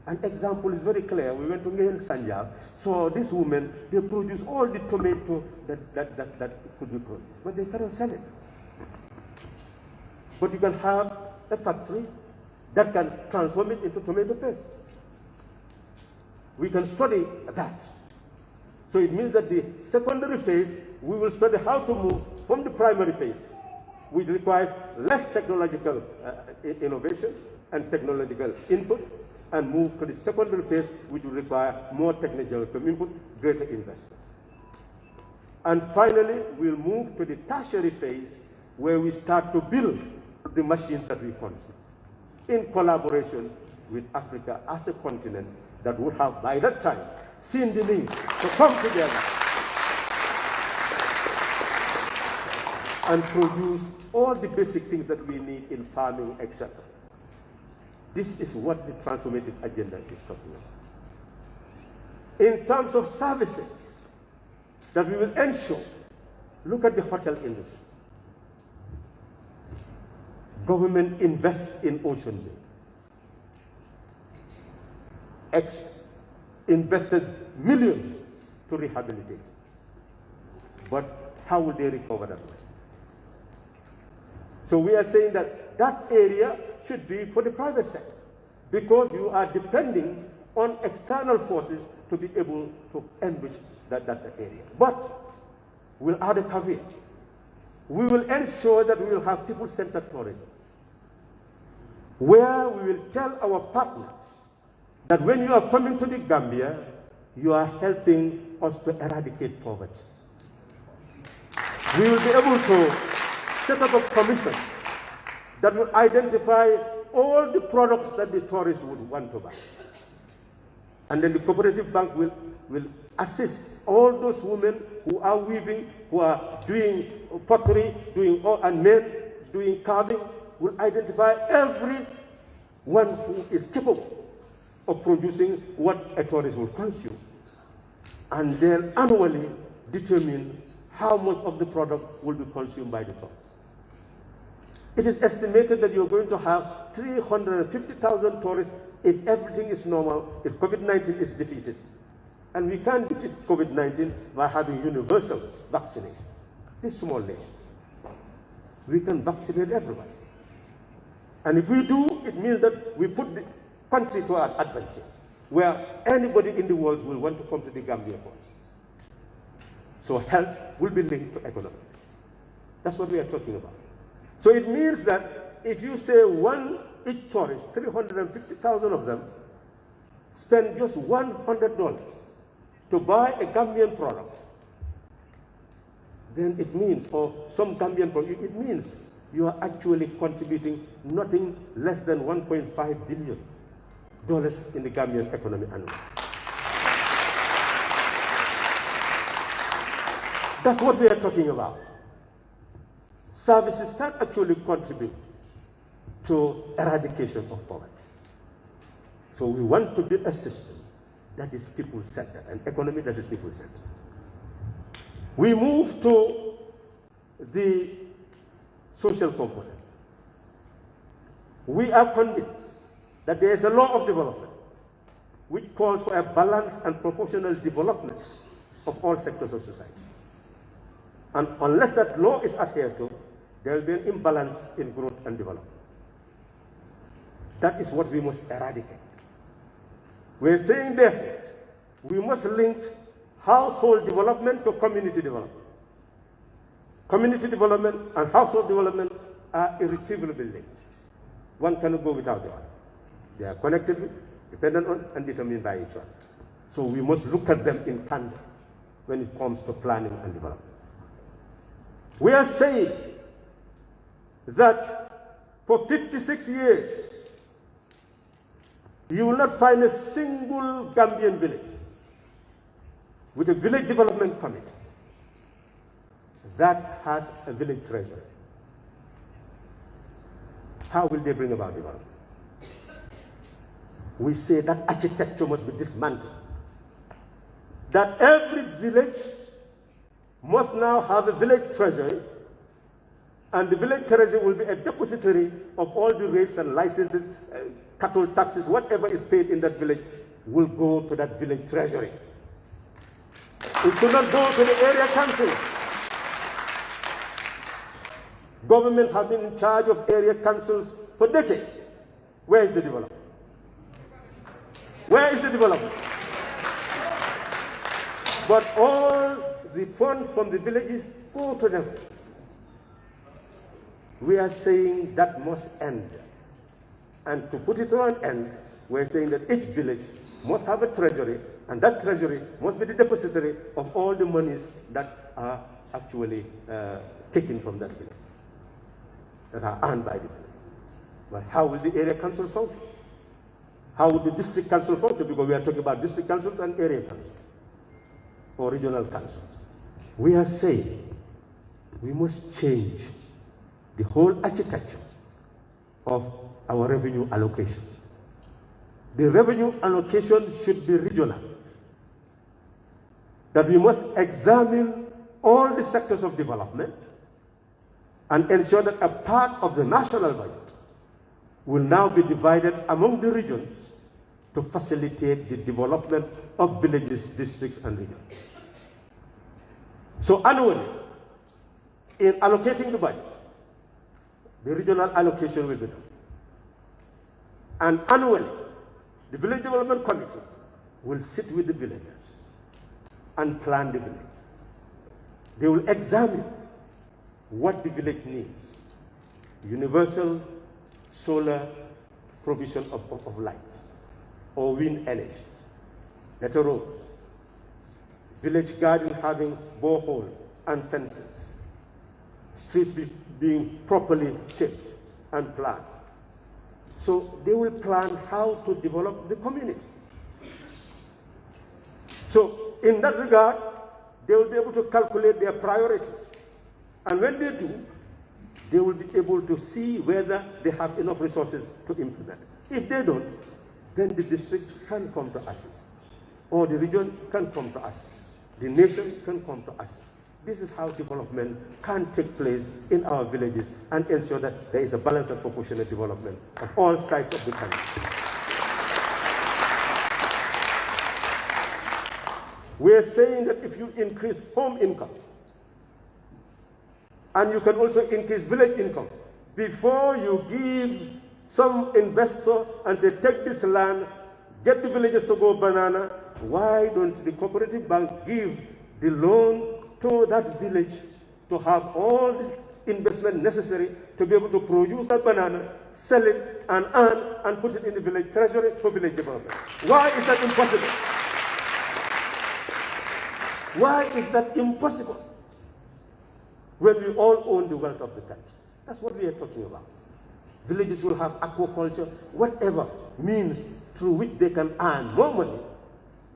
An example is very clear. We went to Ngayen Sanja, so these women, they produce all the tomato that could be produced, but they cannot sell it. But you can have a factory that can transform it into tomato paste. We can study that. So it means that the secondary phase, we will study how to move from the primary phase, which requires less technological innovation and technological input, and move to the secondary phase, which will require more technological input, greater investment. And finally, we'll move to the tertiary phase, where we start to build the machines that we consume, in collaboration with Africa as a continent that would have, by that time, seen the need to come together and produce all the basic things that we need in farming, etc. This is what the transformative agenda is talking about. In terms of services that we will ensure, look at the hotel industry. Government invests in Ocean Bay. Invested millions to rehabilitate. But how will they recover that money? So we are saying that that area should be for the private sector, because you are depending on external forces to be able to enrich that area. But we'll add a caveat. We will ensure that we will have people-centered tourism, where we will tell our partners that when you are coming to the Gambia, you are helping us to eradicate poverty. We will be able to set up a commission that will identify all the products that the tourists would want to buy. And then the cooperative bank will assist all those women who are weaving, who are doing pottery, and men doing carving, will identify everyone who is capable of producing what a tourist will consume, and then annually determine how much of the product will be consumed by the tourists. It is estimated that you're going to have 350,000 tourists if everything is normal, if COVID-19 is defeated. And we can't defeat COVID-19 by having universal vaccination. This small nation, we can vaccinate everyone. And if we do, it means that we put the country to our advantage, where anybody in the world will want to come to the Gambia for us. So health will be linked to economics. That's what we are talking about. So it means that if you say each tourist, 350,000 of them, spend just $100 to buy a Gambian product, then it means, or some Gambian product, it means you are actually contributing nothing less than $1.5 billion in the Gambian economy annually. That's what we are talking about. Services can actually contribute to eradication of poverty. So we want to build a system that is people-centered, an economy that is people-centered. We move to the social component. We are convinced that there is a law of development which calls for a balanced and proportional development of all sectors of society. And unless that law is adhered to, there will be an imbalance in growth and development. That is what we must eradicate. We're saying that we must link household development to community development. Community development and household development are irretrievably linked. One cannot go without the other. They are connected with, dependent on, and determined by each other. So we must look at them in tandem when it comes to planning and development. We are saying that for 56 years, you will not find a single Gambian village with a village development committee that has a village treasury. How will they bring about development? We say that architecture must be dismantled. That every village must now have a village treasury, and the village treasury will be a depository of all the rates and licenses, cattle taxes, whatever is paid in that village will go to that village treasury. It should not go to the area council. Governments have been in charge of area councils for decades. Where is the development? Where is the development? But all the funds from the villages go to them. We are saying that must end. And to put it to an end, we're saying that each village must have a treasury, and that treasury must be the depository of all the monies that are actually taken from that village, that are earned by the village. But how will the area council function? How will the district council function? Because we are talking about district councils and area councils, or regional councils. We are saying we must change the whole architecture of our revenue allocation. The revenue allocation should be regional. That we must examine all the sectors of development and ensure that a part of the national budget will now be divided among the regions to facilitate the development of villages, districts, and regions. So annually, in allocating the budget, the regional allocation will be done. And annually, the Village Development Committee will sit with the villagers and plan the village. They will examine what the village needs. Universal solar provision of light, or wind energy, better roads, village garden having borehole and fences, streets being properly shaped, and plan. So they will plan how to develop the community. So in that regard, they will be able to calculate their priorities. And when they do, they will be able to see whether they have enough resources to implement. If they don't, then the district can come to assist, or the region can come to assist, the nation can come to assist. This is how development can take place in our villages and ensure that there is a balanced and proportionate development of all sides of the country. We are saying that if you increase home income, and you can also increase village income, before you give some investor and say, take this land, get the villagers to go banana, why don't the cooperative bank give the loan to that village to have all the investment necessary to be able to produce that banana, sell it, and earn, and put it in the village treasury for village development? Why is that impossible? Why is that impossible when we all own the wealth of the country? That's what we are talking about. Villages will have aquaculture, whatever means through which they can earn more money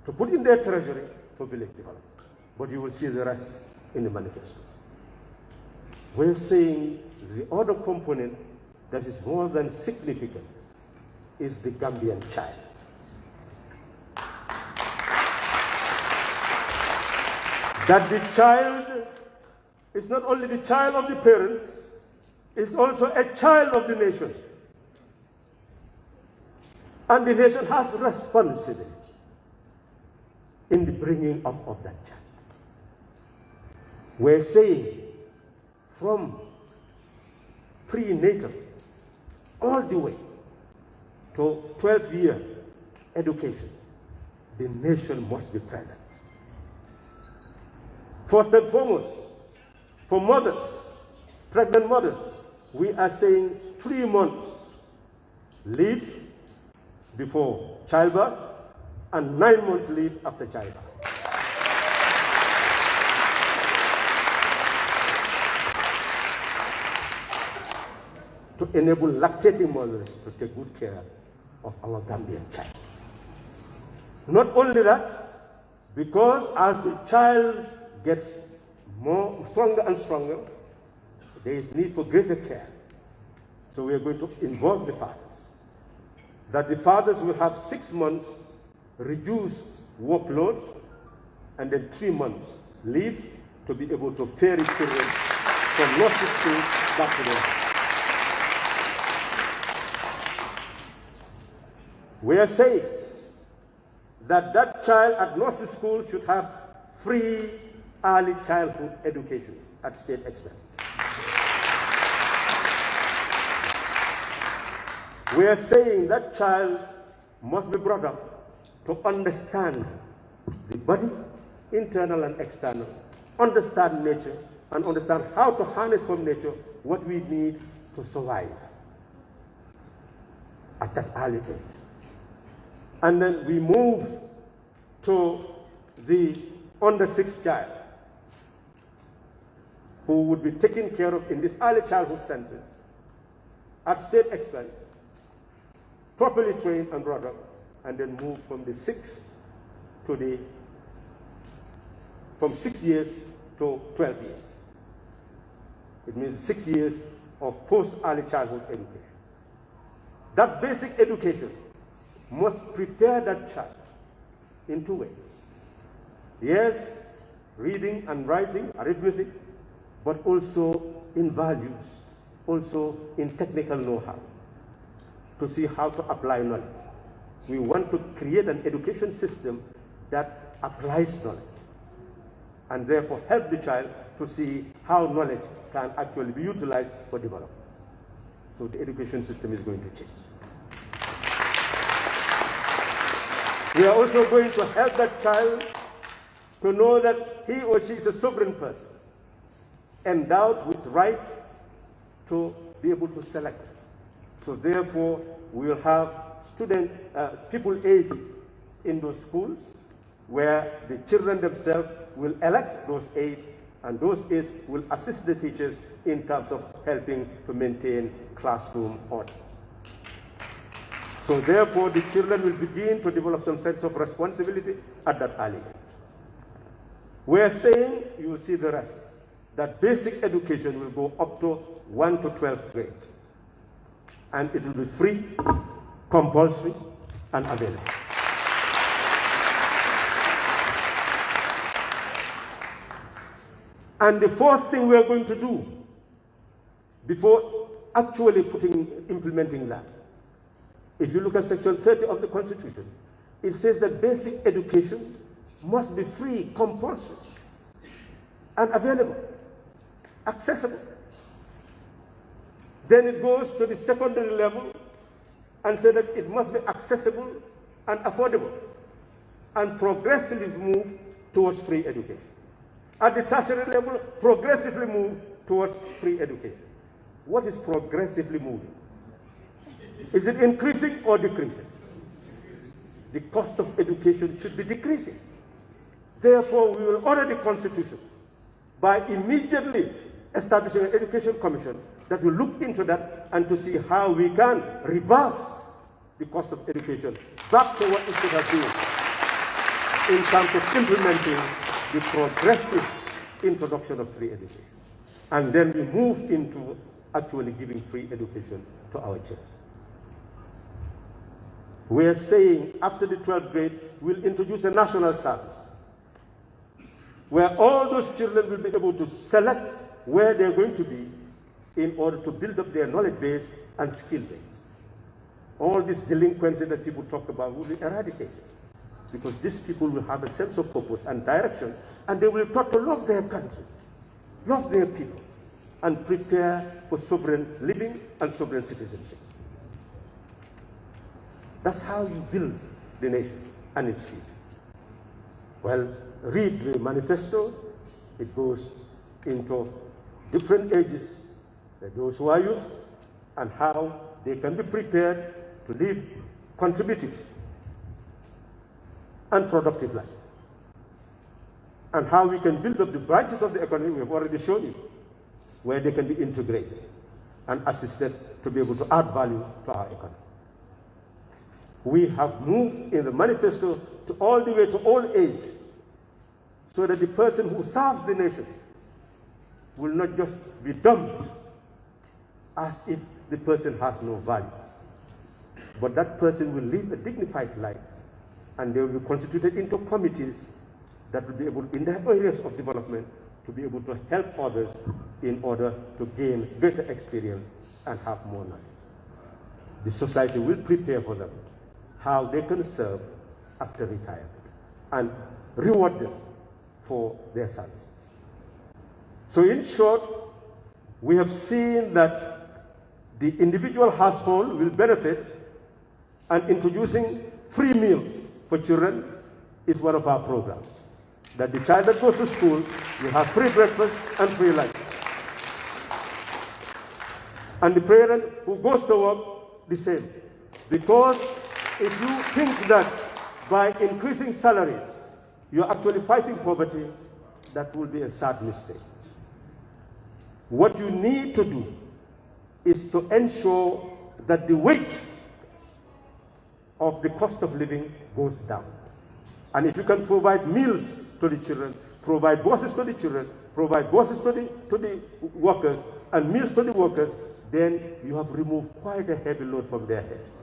to put in their treasury for village development. But you will see the rest in the manifesto. We're saying the other component that is more than significant is the Gambian child. That the child is not only the child of the parents, it's also a child of the nation. And the nation has responsibility in the bringing up of that child. We're saying from prenatal all the way to 12-year education, the nation must be present. First and foremost, for mothers, pregnant mothers, we are saying 3 months leave before childbirth and 9 months leave after childbirth. To enable lactating mothers to take good care of our Gambian child. Not only that, because as the child gets stronger and stronger, there is need for greater care. So we are going to involve the fathers. That the fathers will have 6 months reduced workload and then 3 months leave to be able to ferry children from nursery school back to their house. We are saying that that child at nursery school should have free early childhood education at state expense. We are saying that child must be brought up to understand the body, internal and external, understand nature, and understand how to harness from nature what we need to survive at that early age. And then we move to the under 6 child who would be taken care of in this early childhood center at state expense, properly trained and brought up, and then move from the 6 to from 6 years to 12 years. It means 6 years of post-early childhood education. That basic education must prepare that child in 2 ways. Yes, reading and writing, arithmetic, but also in values, also in technical know-how, to see how to apply knowledge. We want to create an education system that applies knowledge and therefore help the child to see how knowledge can actually be utilized for development. So the education system is going to change. We are also going to help that child to know that he or she is a sovereign person, endowed with right to be able to select. So therefore, we will have people aid in those schools where the children themselves will elect those aides, and those aides will assist the teachers in terms of helping to maintain classroom order. So therefore, the children will begin to develop some sense of responsibility at that early age. We're saying, you will see the rest, that basic education will go up to 1 to 12th grade. And it will be free, compulsory, and available. And the first thing we are going to do before actually implementing that, if you look at Section 30 of the Constitution, it says that basic education must be free, compulsory, and available, accessible. Then it goes to the secondary level and says that it must be accessible and affordable, and progressively move towards free education. At the tertiary level, progressively move towards free education. What is progressively moving? Is it increasing or decreasing? The cost of education should be decreasing. Therefore, we will honor the Constitution by immediately establishing an education commission that will look into that and to see how we can reverse the cost of education back to what it should have been in terms of implementing the progressive introduction of free education. And then we move into actually giving free education to our children. We are saying after the 12th grade, we'll introduce a national service where all those children will be able to select where they're going to be in order to build up their knowledge base and skill base. All this delinquency that people talk about will be eradicated because these people will have a sense of purpose and direction, and they will be taught to love their country, love their people, and prepare for sovereign living and sovereign citizenship. That's how you build the nation and its future. Well, read the manifesto. It goes into different ages, those who are youth, and how they can be prepared to live contributive and productive life. And how we can build up the branches of the economy, we have already shown you, where they can be integrated and assisted to be able to add value to our economy. We have moved in the manifesto to all the way to old age, so that the person who serves the nation will not just be dumped as if the person has no value, but that person will live a dignified life, and they will be constituted into committees that will be able, in their areas of development, to be able to help others in order to gain greater experience and have more knowledge. The society will prepare for them how they can serve after retirement and reward them for their services. So in short, we have seen that the individual household will benefit, and introducing free meals for children is one of our programs. That the child that goes to school will have free breakfast and free lunch. And the parent who goes to work, the same. Because if you think that by increasing salaries, you're actually fighting poverty, that will be a sad mistake. What you need to do is to ensure that the weight of the cost of living goes down. And if you can provide meals to the children, provide buses to the children, provide buses to the workers, and meals to the workers, then you have removed quite a heavy load from their heads.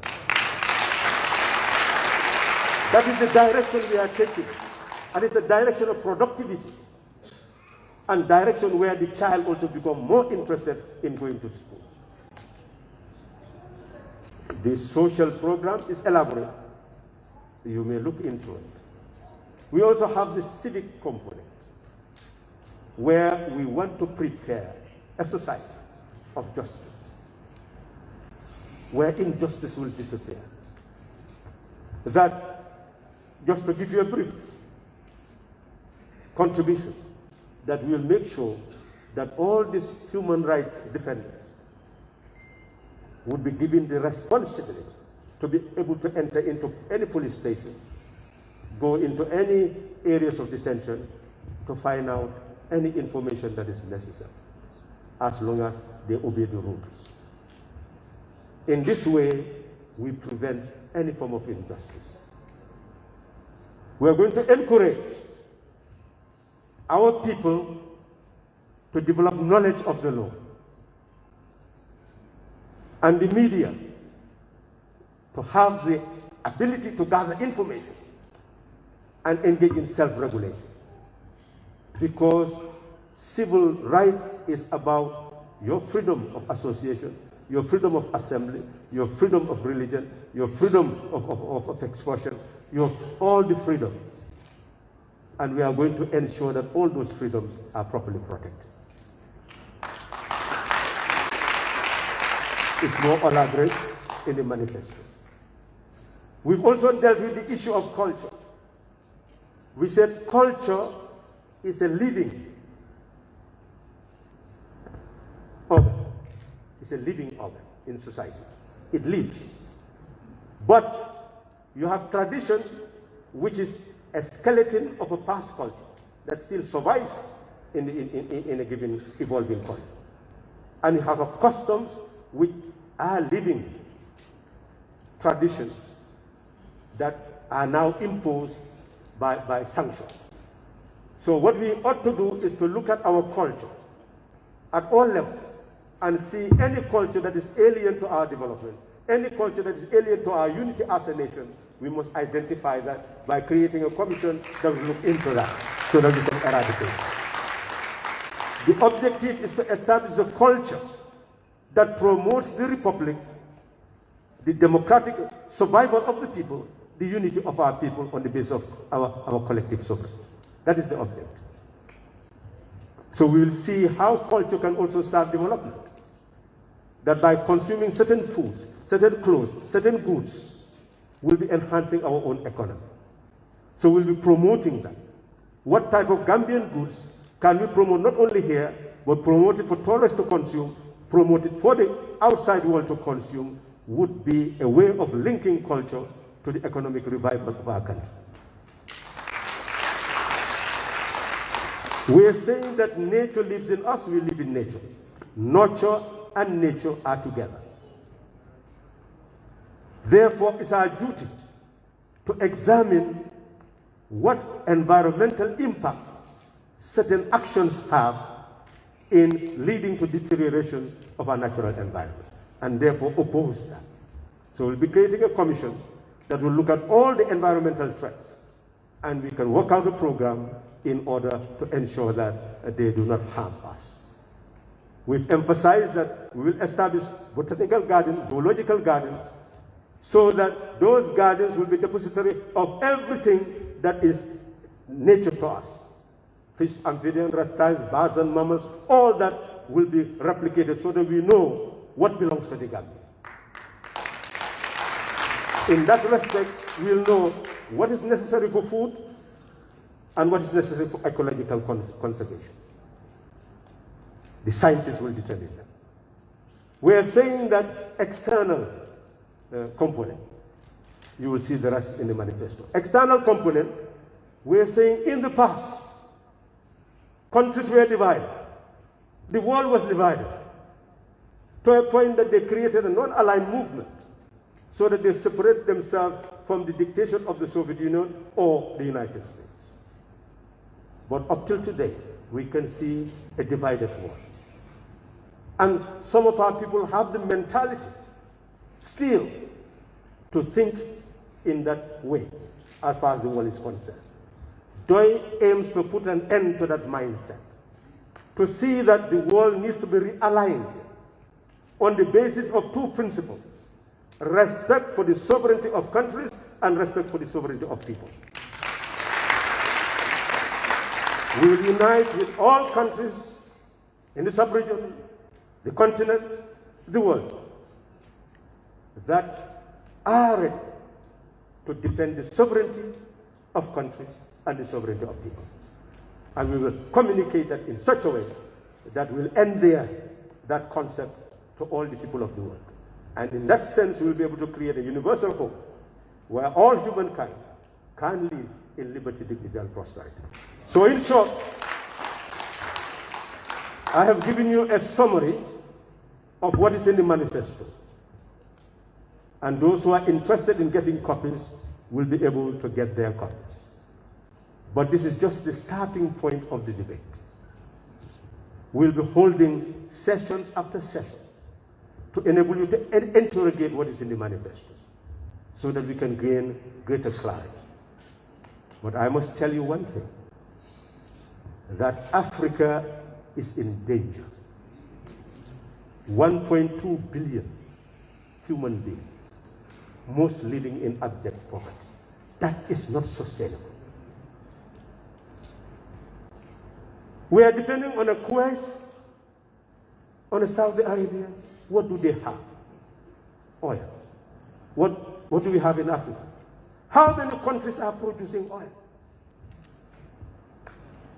That is the direction we are taking. And it's a direction of productivity, and direction where the child also becomes more interested in going to school. The social program is elaborate. You may look into it. We also have the civic component, where we want to prepare a society of justice, where injustice will disappear. That, just to give you a brief contribution, that will make sure that all these human rights defenders would be given the responsibility to be able to enter into any police station, go into any areas of detention to find out any information that is necessary. as long as they obey the rules. In this way, we prevent any form of injustice. We are going to encourage our people to develop knowledge of the law, and the media to have the ability to gather information and engage in self-regulation. Because civil right is about your freedom of association, your freedom of assembly, your freedom of religion, your freedom of expression, all the freedoms. And we are going to ensure that all those freedoms are properly protected. It's more elaborate in the manifesto. We've also dealt with the issue of culture. We said culture is a living organ. It's a living organ in society. It lives. But you have tradition, which is a skeleton of a past culture that still survives in a given evolving culture. And you have customs which are living traditions that are now imposed by sanctions. So what we ought to do is to look at our culture at all levels and see any culture that is alien to our development, any culture that is alien to our unity as a nation. We must identify that by creating a commission that will look into that so that we can eradicate. The objective is to establish a culture that promotes the republic, the democratic survival of the people, the unity of our people on the basis of our collective sovereignty. That is the object. So we will see how culture can also serve development. That by consuming certain foods, certain clothes, certain goods, we'll be enhancing our own economy. So we'll be promoting that. What type of Gambian goods can we promote not only here, but promote it for tourists to consume, promote it for the outside world to consume, would be a way of linking culture to the economic revival of our country. We are saying that nature lives in us, we live in nature. Nurture and nature are together. Therefore, it's our duty to examine what environmental impact certain actions have in leading to deterioration of our natural environment, and therefore oppose that. So we'll be creating a commission that will look at all the environmental threats, and we can work out a program in order to ensure that they do not harm us. We've emphasized that we will establish botanical gardens, zoological gardens, so that those gardens will be depository of everything that is nature to us. Fish, amphibians, reptiles, birds and mammals, all that will be replicated so that we know what belongs to the Gambia. In that respect, we'll know what is necessary for food and what is necessary for ecological conservation. The scientists will determine that. We are saying that external component, you will see the rest in the manifesto. External component, we are saying in the past, countries were divided. The world was divided to a point that they created a non-aligned movement so that they separate themselves from the dictation of the Soviet Union or the United States. But up till today, we can see a divided world. And some of our people have the mentality still to think in that way as far as the world is concerned. DOI aims to put an end to that mindset, to see that the world needs to be realigned on the basis of two principles: respect for the sovereignty of countries and respect for the sovereignty of people. We will unite with all countries in the sub-region, the continent, the world, that are ready to defend the sovereignty of countries and the sovereignty of people. And we will communicate that in such a way that will endear that concept to all the people of the world. And in that sense, we will be able to create a universal hope where all humankind can live in liberty, dignity, and prosperity. So in short, I have given you a summary of what is in the manifesto. And those who are interested in getting copies will be able to get their copies. But this is just the starting point of the debate. We'll be holding sessions after session to enable you to interrogate what is in the manifesto so that we can gain greater clarity. But I must tell you one thing, that Africa is in danger. 1.2 billion human beings, most living in abject poverty. That is not sustainable. We are depending on a Kuwait, on a Saudi Arabia. What do they have? Oil. What do we have in Africa? How many countries are producing oil?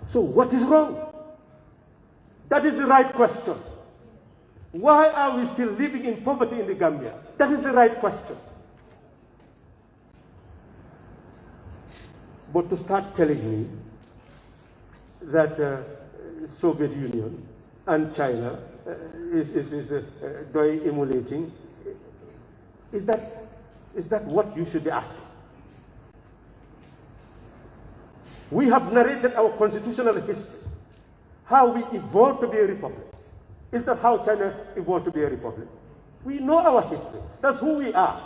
So what is wrong? That is the right question. Why are we still living in poverty in the Gambia? That is the right question. But to start telling me that Soviet Union and China is emulating, is that what you should be asking? We have narrated our constitutional history, how we evolved to be a republic. Is that how China evolved to be a republic? We know our history. That's who we are.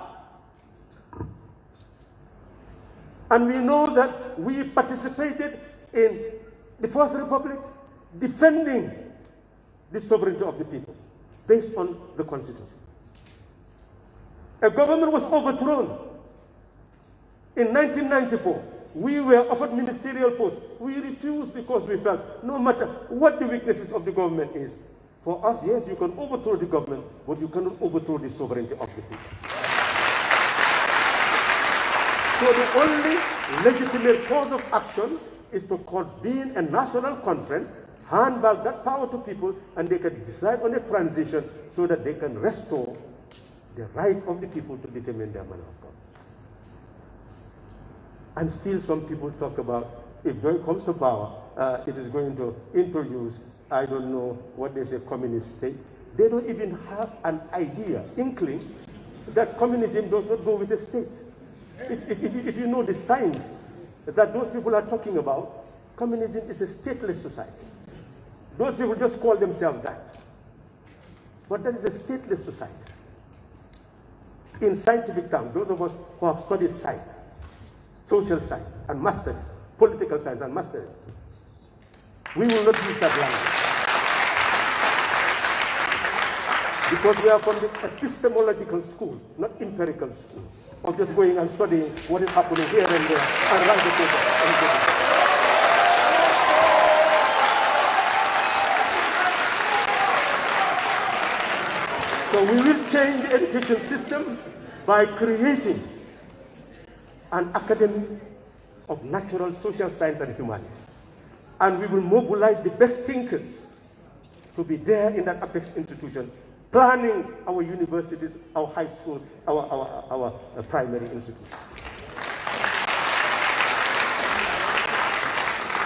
And we know that we participated in the First Republic, defending the sovereignty of the people based on the Constitution. A government was overthrown in 1994. We were offered ministerial posts. We refused because we felt no matter what the weaknesses of the government is, for us, yes, you can overthrow the government, but you cannot overthrow the sovereignty of the people. So the only legitimate course of action is to convene a national conference, hand back that power to people, and they can decide on a transition so that they can restore the right of the people to determine their manner of government. And still some people talk about, if Joy comes to power, it is going to introduce, I don't know what they say, communist state. They don't even have an idea, inkling, that communism does not go with the state. If you know the signs that those people are talking about, communism is a stateless society. Those people just call themselves that. But that is a stateless society. In scientific terms, those of us who have studied science, social science, and mastered it, political science and mastered it, we will not use that language. Because we are from the epistemological school, not empirical school, of just going and studying what is happening here and there, and write the paper. So we will change the education system by creating an academy of natural, social science and humanity. And we will mobilize the best thinkers to be there in that apex institution, planning our universities, our high schools, our primary institutions.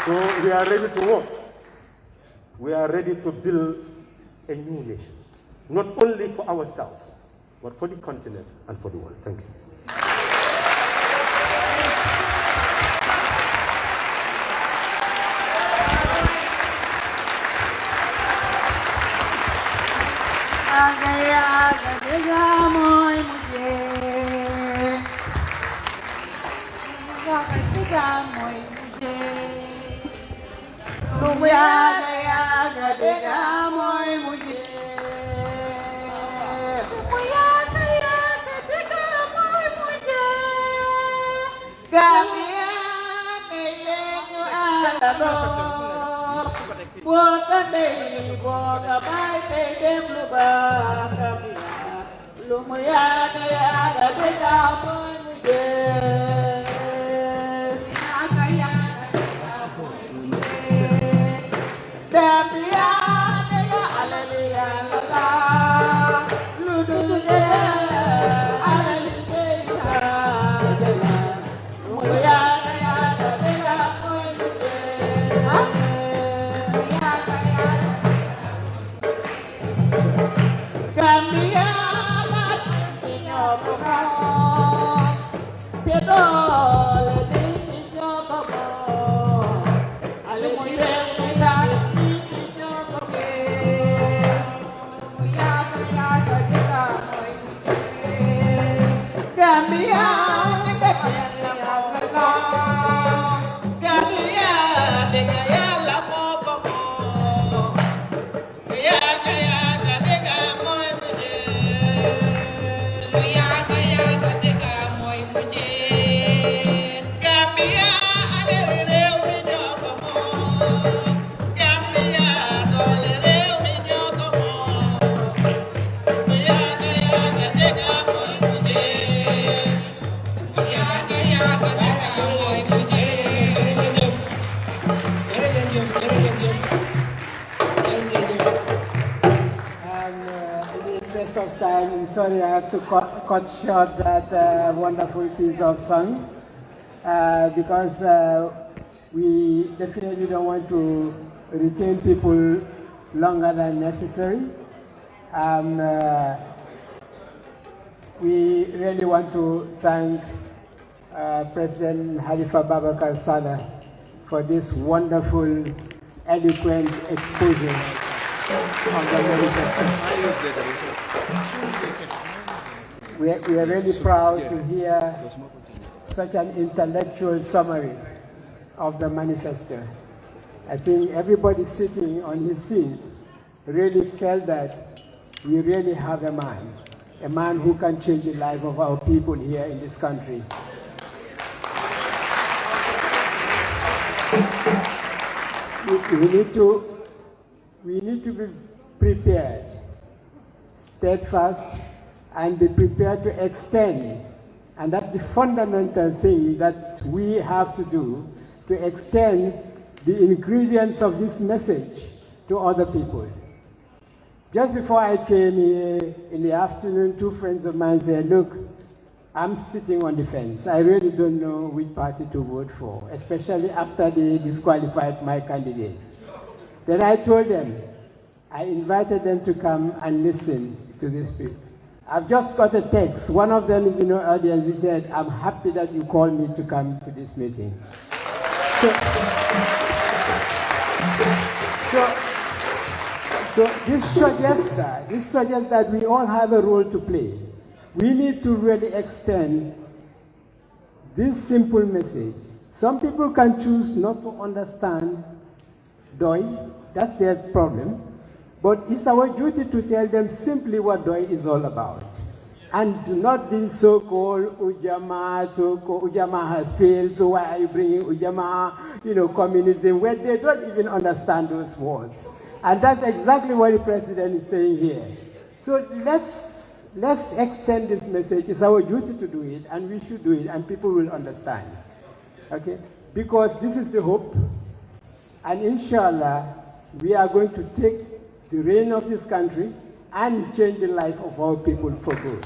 So we are ready to work. We are ready to build a new nation, not only for ourselves, but for the continent and for the world. Thank you. In the interest of time, I'm sorry I have to cut short that wonderful piece of song because we definitely don't want to retain people longer than necessary. We really want to thank President Halifa Babakar Saleh for this wonderful, eloquent exposure of the manifesto. We are really proud to hear such an intellectual summary of the manifesto. I think everybody sitting on his seat really felt that we really have a man who can change the life of our people here in this country. We need to be prepared, steadfast, and be prepared to extend. And that's the fundamental thing that we have to do, to extend the ingredients of this message to other people. Just before I came here in the afternoon, two friends of mine said, look, I'm sitting on the fence. I really don't know which party to vote for, especially after they disqualified my candidate. Then I told them, I invited them to come and listen to these people. I've just got a text. One of them is in the audience. He said, I'm happy that you called me to come to this meeting. So this suggests that we all have a role to play. We need to really extend this simple message. Some people can choose not to understand DOI. That's their problem. But it's our duty to tell them simply what DOI is all about. And do not be so-called Ujamaa, so-called Ujamaa has failed, so why are you bringing Ujamaa, communism, where they don't even understand those words. And that's exactly what the president is saying here. So let's extend this message. It's our duty to do it, and we should do it, and people will understand. Okay? Because this is the hope, and inshallah, we are going to take the reign of this country and change the life of our people for good.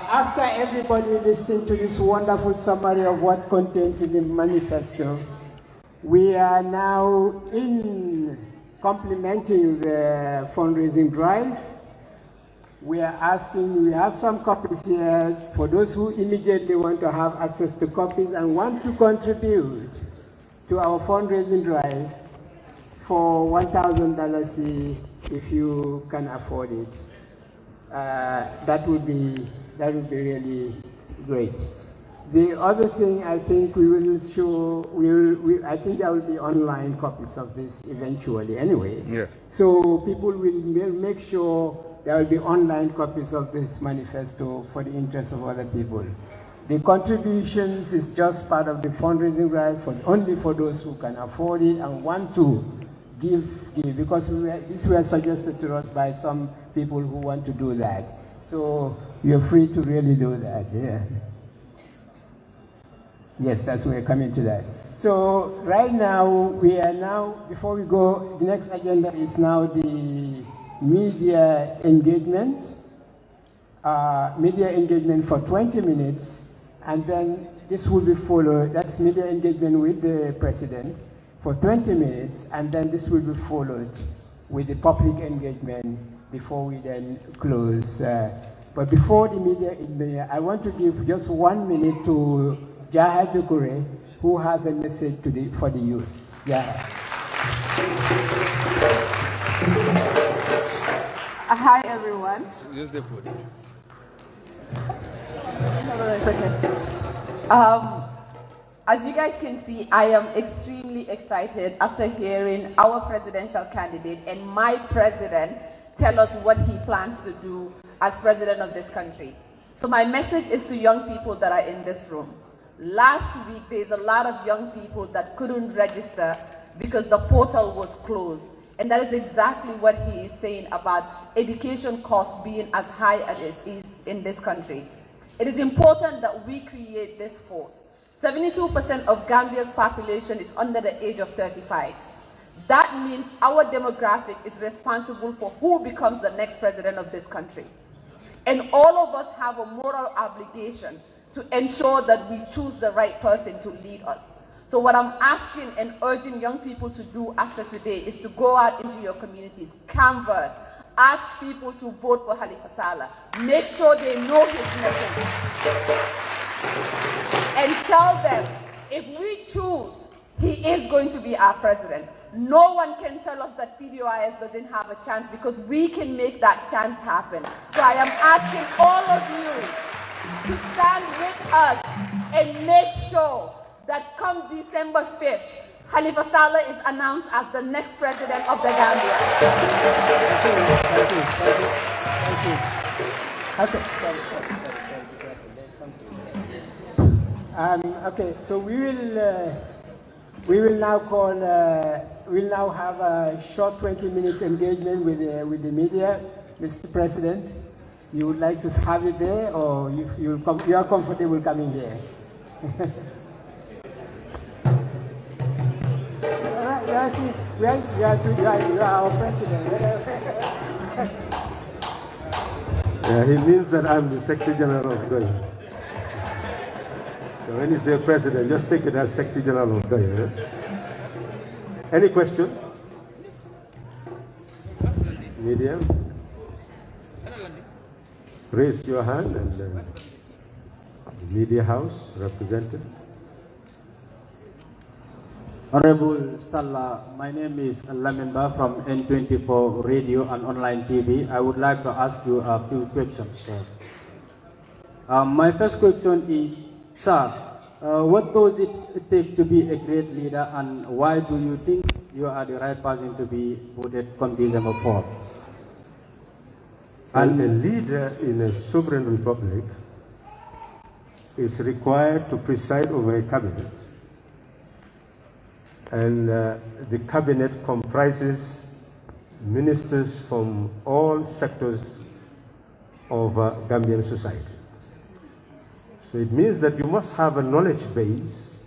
After everybody listened to this wonderful summary of what contains in the manifesto, we are now complementing the fundraising drive. We have some copies here for those who immediately want to have access to copies and want to contribute to our fundraising drive for $1,000 if you can afford it. That would be really great. The other thing I think we will show, I think there will be online copies of this eventually anyway. Yeah. So people will make sure there will be online copies of this manifesto for the interest of other people. The contributions is just part of the fundraising drive only for those who can afford it and want to give, because this was suggested to us by some people who want to do that. So you're free to really do that, yeah. Yes, that's where we're coming to that. So right now, before we go, the next agenda is now the media engagement. Media engagement for 20 minutes, and then this will be followed, that's media engagement with the president for 20 minutes, and then this will be followed with the public engagement before we then close. But before the media engagement, I want to give just 1 minute to Jaha Dukure, who has a message for the youth. Yeah. Hi, everyone. Use the food. No, it's okay. As you guys can see, I am extremely excited after hearing our presidential candidate and my president tell us what he plans to do as president of this country. So my message is to young people that are in this room. Last week, there's a lot of young people that couldn't register because the portal was closed. And that is exactly what he is saying about education costs being as high as it is in this country. It is important that we create this force. 72% of Gambia's population is under the age of 35. That means our demographic is responsible for who becomes the next president of this country. And all of us have a moral obligation to ensure that we choose the right person to lead us. So what I'm asking and urging young people to do after today is to go out into your communities, canvass, ask people to vote for Halifa Sallah. Make sure they know his message. And tell them, if we choose, he is going to be our president. No one can tell us that PDOIS doesn't have a chance, because we can make that chance happen. So I am asking all of you to stand with us and make sure that come December 5th, Halifa Sallah is announced as the next president of the Gambia. Okay, so we will now call. We'll now have a short 20 minutes engagement with the media, Mr. President. You would like to have it there, or you are comfortable coming here? You are our president. Yeah, he means that I'm the Secretary General of GOI. So when you say president, just take it as Secretary General of GOI. Eh? Any question? Media? Raise your hand, and the media house represented. Honorable Sallah, my name is Lamemba from N24 Radio and Online TV. I would like to ask you a few questions, sir. My first question is, sir, what does it take to be a great leader, and why do you think you are the right person to be voted come December 4th? And a leader in a sovereign republic is required to preside over a cabinet. And the cabinet comprises ministers from all sectors of Gambian society. So it means that you must have a knowledge base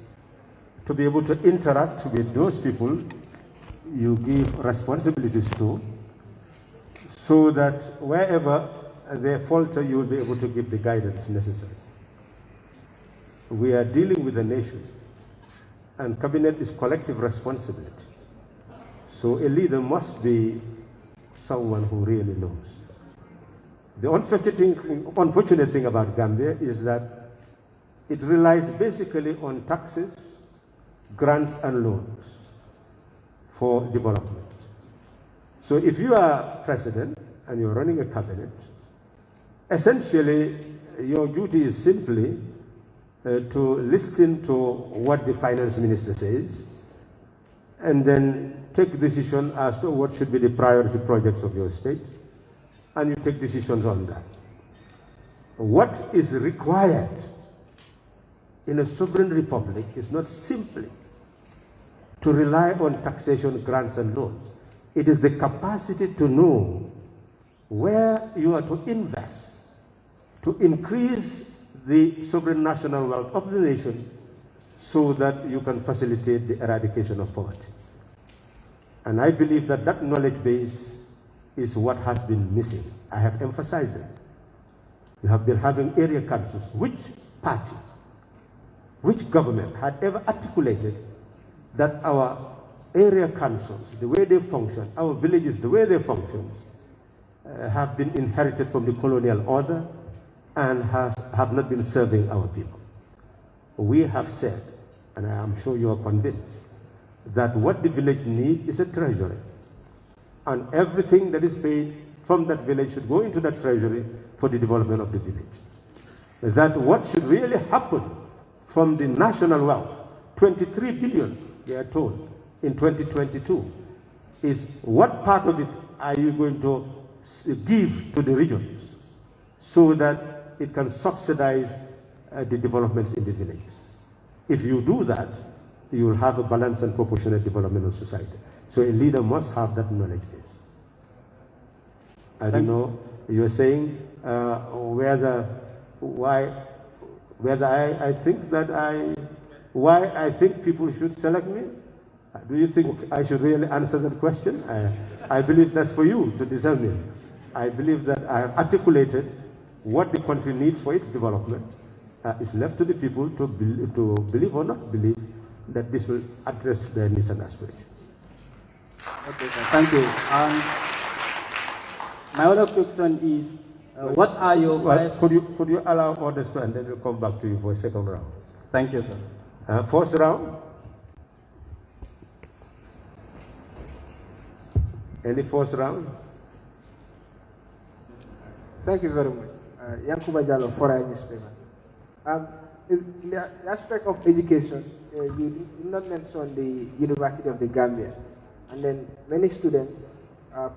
to be able to interact with those people you give responsibilities to, so that wherever they falter, you will be able to give the guidance necessary. We are dealing with a nation, and cabinet is collective responsibility. So a leader must be someone who really knows. The unfortunate thing about Gambia is that it relies basically on taxes, grants and loans for development. So if you are president and you're running a cabinet, essentially your duty is simply to listen to what the finance minister says, and then take decision as to what should be the priority projects of your state, and you take decisions on that. What is required in a sovereign republic is not simply to rely on taxation, grants, and loans. It is the capacity to know where you are to invest to increase the sovereign national wealth of the nation so that you can facilitate the eradication of poverty. And I believe that that knowledge base is what has been missing. I have emphasized it. We have been having area councils. Which party, which government had ever articulated that our area councils, the way they function, our villages, the way they function, have been inherited from the colonial order and have not been serving our people? We have said, and I am sure you are convinced, that what the village needs is a treasury. And everything that is paid from that village should go into that treasury for the development of the village. That what should really happen from the national wealth, 23 billion, we are told, in 2022, is what part of it are you going to give to the regions so that it can subsidize the developments in the villages. If you do that, you will have a balanced and proportionate development of society. So a leader must have that knowledge base. I don't know, you're saying why I think people should select me. Do you think I should really answer that question? I believe that's for you to determine. I believe that I have articulated what the country needs for its development. It's left to the people to believe or not believe that this will address their needs and aspirations. Okay, sir. Thank you. My other question is, what are your... Well, could you allow others to, and then we'll come back to you for a second round. Thank you, sir. First round. Any first round? Thank you very much. Yankuba Jallo, Foreign Newspapers. In the aspect of education, you did not mention the University of the Gambia. And then many students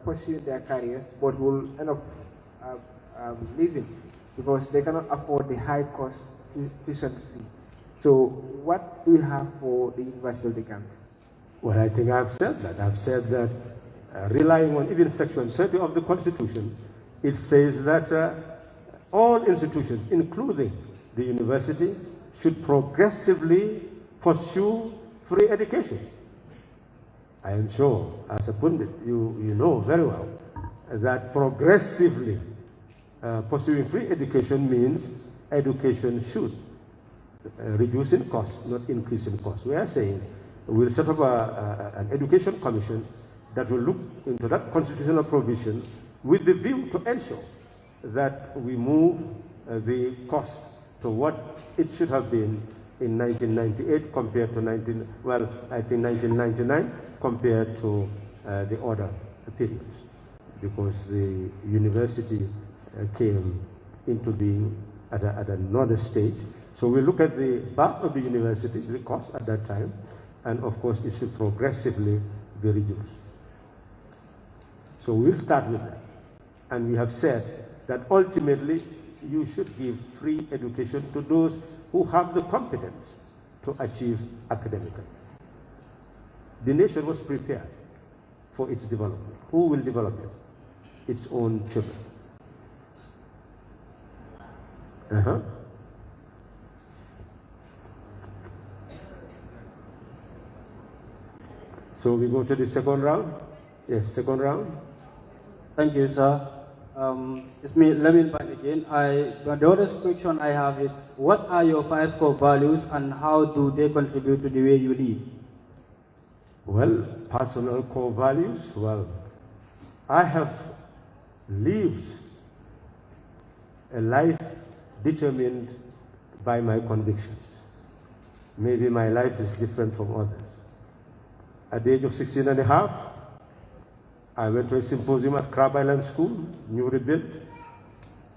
pursue their careers but will end up leaving because they cannot afford the high cost tuition fee. So what do you have for the University of the Gambia? Well, I think I've said that. I've said that relying on even Section 30 of the Constitution, it says that all institutions, including the university, should progressively pursue free education. I am sure, as a pundit, you know very well that progressively pursuing free education means education should reduce in cost, not increase in cost. We are saying we'll set up an education commission that will look into that constitutional provision with the view to ensure that we move the cost to what it should have been in 1998 compared to 1999 compared to the other periods, because the university came into being at another stage. So we look at the birth of the university, the cost at that time, and of course it should progressively be reduced. So we'll start with that. And we have said that ultimately you should give free education to those who have the competence to achieve academically. The nation was prepared for its development. Who will develop it? Its own children. So we go to the second round. Yes, second round. Thank you, sir. It's me, Levin Ban again. The other question I have is, what are your 5 core values and how do they contribute to the way you live? Well, personal core values, well, I have lived a life determined by my convictions. Maybe my life is different from others. At the age of 16 and a half, I went to a symposium at Crab Island School, newly built,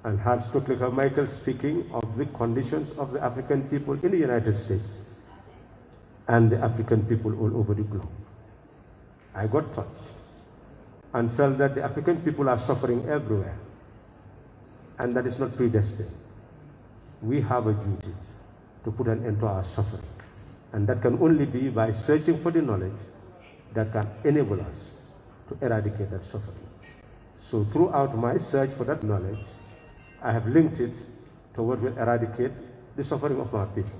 and heard Stokely Michael speaking of the conditions of the African people in the United States and the African people all over the globe. I got touched and felt that the African people are suffering everywhere, and that is not predestined. We have a duty to put an end to our suffering, and that can only be by searching for the knowledge that can enable us to eradicate that suffering. So throughout my search for that knowledge, I have linked it to what will eradicate the suffering of our people.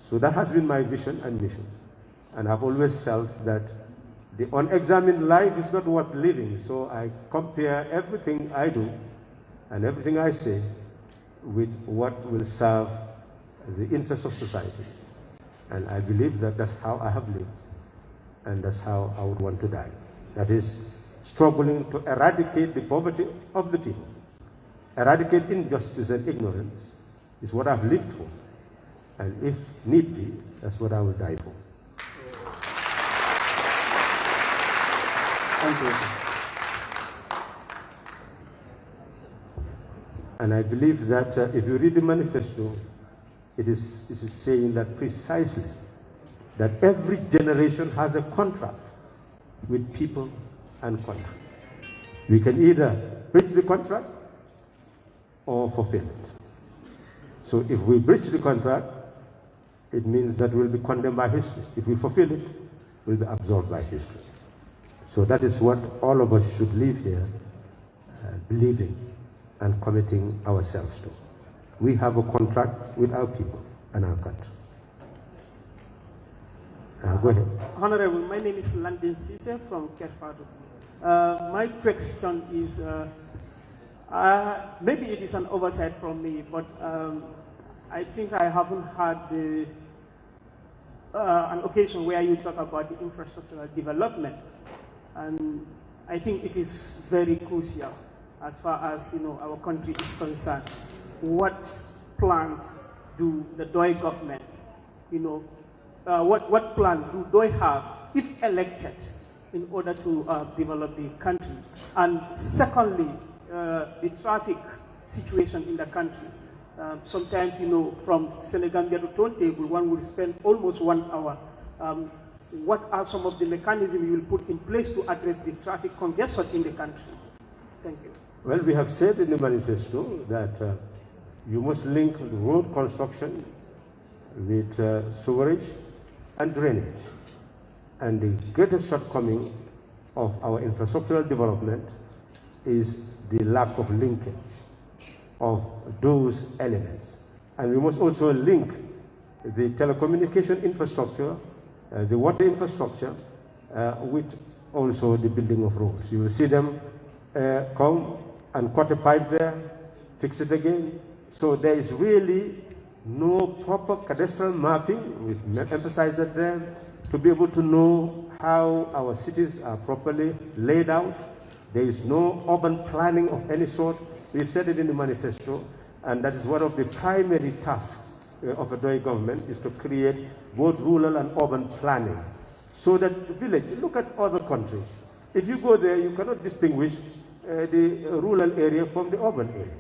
So that has been my vision and mission. And I've always felt that the unexamined life is not worth living. So I compare everything I do and everything I say with what will serve the interests of society. And I believe that that's how I have lived, and that's how I would want to die. That is, struggling to eradicate the poverty of the people. Eradicate injustice and ignorance is what I've lived for. And if need be, that's what I will die for. Thank you. And I believe that if you read the manifesto, it is saying that precisely, that every generation has a contract with people and country. We can either breach the contract or fulfill it. So if we breach the contract, it means that we'll be condemned by history. If we fulfill it, we'll be absorbed by history. So that is what all of us should leave here believing and committing ourselves to. We have a contract with our people and our country. Go ahead. Honorable, my name is Landin Sise from Kerfado. My question is, maybe it is an oversight from me, but I think I haven't had an occasion where you talk about the infrastructural development. And I think it is very crucial as far as our country is concerned. What plans do the DOI government, what plan do DOI have, if elected, in order to develop the country? And secondly, the traffic situation in the country. Sometimes, from Senegambia to Turntable, one would spend almost 1 hour. What are some of the mechanisms you will put in place to address the traffic congestion in the country? Thank you. Well, we have said in the manifesto that you must link road construction with sewerage and drainage. And the greatest shortcoming of our infrastructural development is the lack of linkage of those elements. And we must also link the telecommunication infrastructure, the water infrastructure, with also the building of roads. You will see them come and cut a pipe there, fix it again. So there is really no proper cadastral mapping, we emphasize that there, to be able to know how our cities are properly laid out. There is no urban planning of any sort. We've said it in the manifesto, and that is one of the primary tasks of a DOI government, is to create both rural and urban planning. So that the village, look at other countries. If you go there, you cannot distinguish the rural area from the urban area,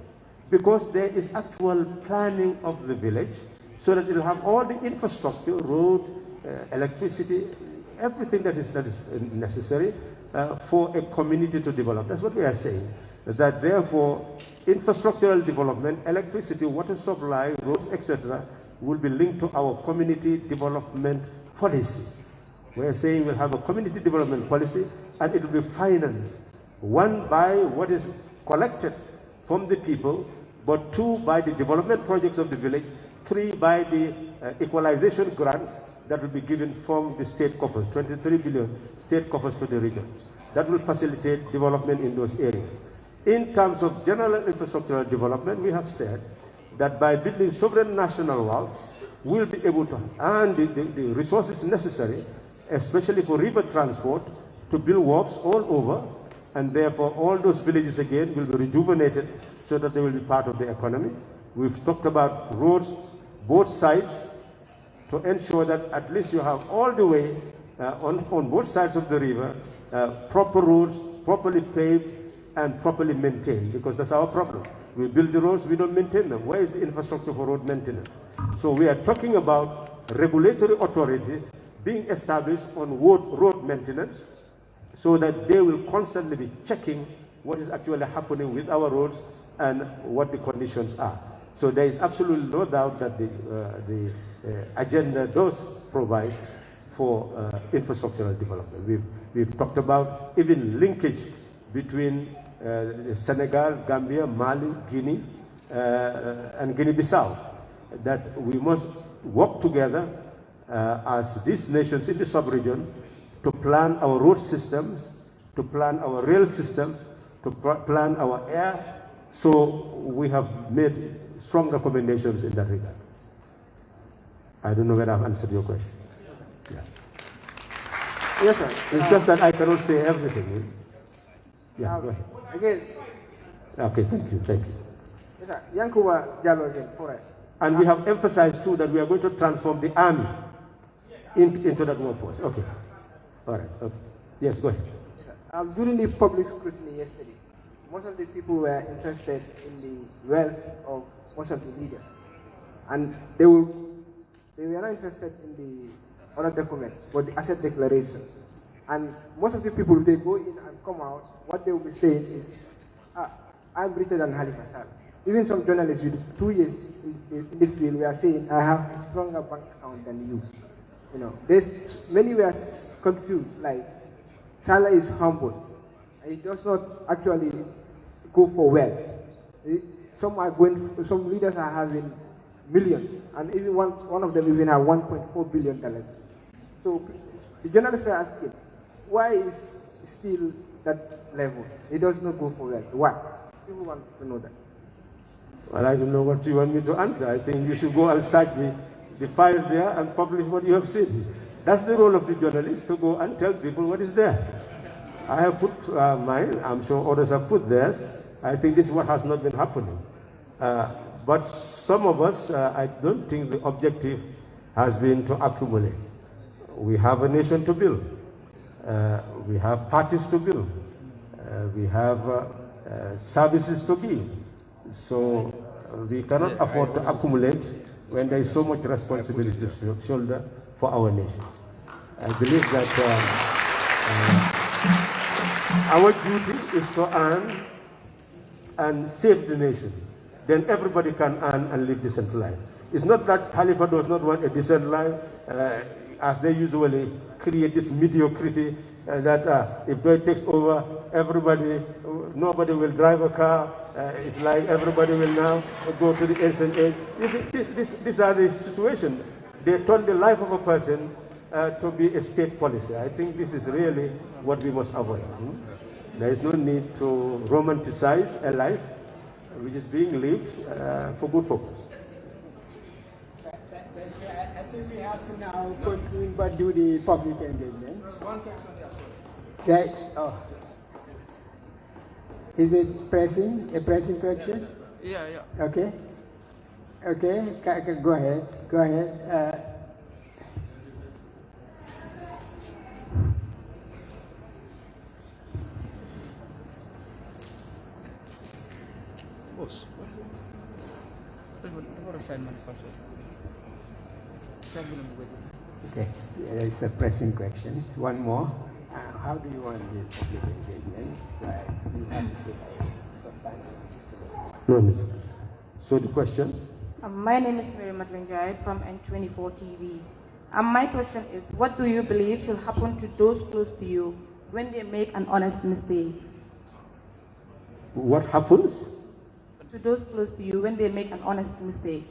because there is actual planning of the village, so that it will have all the infrastructure, road, electricity, everything that is necessary for a community to develop. That's what we are saying. That therefore, infrastructural development, electricity, water supply, roads, etc., will be linked to our community development policy. We are saying we'll have a community development policy, and it will be financed, one, by what is collected from the people, but two, by the development projects of the village, three, by the equalization grants that will be given from the state coffers, 23 billion state coffers to the regions. That will facilitate development in those areas. In terms of general infrastructural development, we have said that by building sovereign national wealth, we'll be able to earn the resources necessary, especially for river transport, to build wharves all over, and therefore all those villages again will be rejuvenated so that they will be part of the economy. We've talked about roads, both sides, to ensure that at least you have all the way on both sides of the river, proper roads, properly paved, and properly maintained, because that's our problem. We build the roads, we don't maintain them. Where is the infrastructure for road maintenance? So we are talking about regulatory authorities being established on road maintenance, so that they will constantly be checking what is actually happening with our roads and what the conditions are. So there is absolutely no doubt that the agenda does provide for infrastructural development. We've talked about even linkage between Senegal, Gambia, Mali, Guinea, and Guinea-Bissau, that we must work together as these nations in the sub-region to plan our road systems, to plan our rail systems, to plan our air. So we have made strong recommendations in that regard. I don't know whether I've answered your question. Yeah. Yes, sir. It's just that I cannot say everything. Yeah, go ahead. Again. Okay, thank you. Yes, sir. Yankuba Jallo again, correct. And we have emphasized too that we are going to transform the army into that workforce. Okay. All right. Okay. Yes, go ahead. During the public scrutiny yesterday, most of the people were interested in the wealth of most of the leaders. And they were not interested in the other documents, but the asset declaration. And most of the people, they go in and come out, what they will be saying is, I'm richer than Halifa Saleh. Even some journalists with 2 years in the field were saying, I have a stronger bank account than you. You know, many were confused, like, Saleh is humble. He does not actually go for wealth. Some leaders are having millions, and even one of them even have $1.4 billion. So the journalists were asking, why is still that level? He does not go for wealth. Why? People want to know that. Well, I don't know what you want me to answer. I think you should go and search the files there and publish what you have seen. That's the role of the journalist, to go and tell people what is there. I have put mine, I'm sure others have put theirs. I think this is what has not been happening. But some of us, I don't think the objective has been to accumulate. We have a nation to build. We have parties to build. We have services to give. So we cannot afford to accumulate when there is so much responsibility to shoulder for our nation. I believe that our duty is to earn and save the nation. Then everybody can earn and live decent life. It's not that Khalifa does not want a decent life, as they usually create this mediocrity that if God takes over, nobody will drive a car. It's like everybody will now go to the ancient age. These are the situations. They turn the life of a person to be a state policy. I think this is really what we must avoid. There is no need to romanticize a life which is being lived for good purpose. I think we have to now continue but do the public engagement. One question, Okay. Oh. Is it a pressing question? Yeah. Okay. Go ahead. Boss. Okay. It's a pressing question. One more. How do you want the public engagement? You have to say No, miss. So the question? My name is Mary Matwenjai from N24 TV. My question is, what do you believe should happen to those close to you when they make an honest mistake? What happens? To those close to you when they make an honest mistake.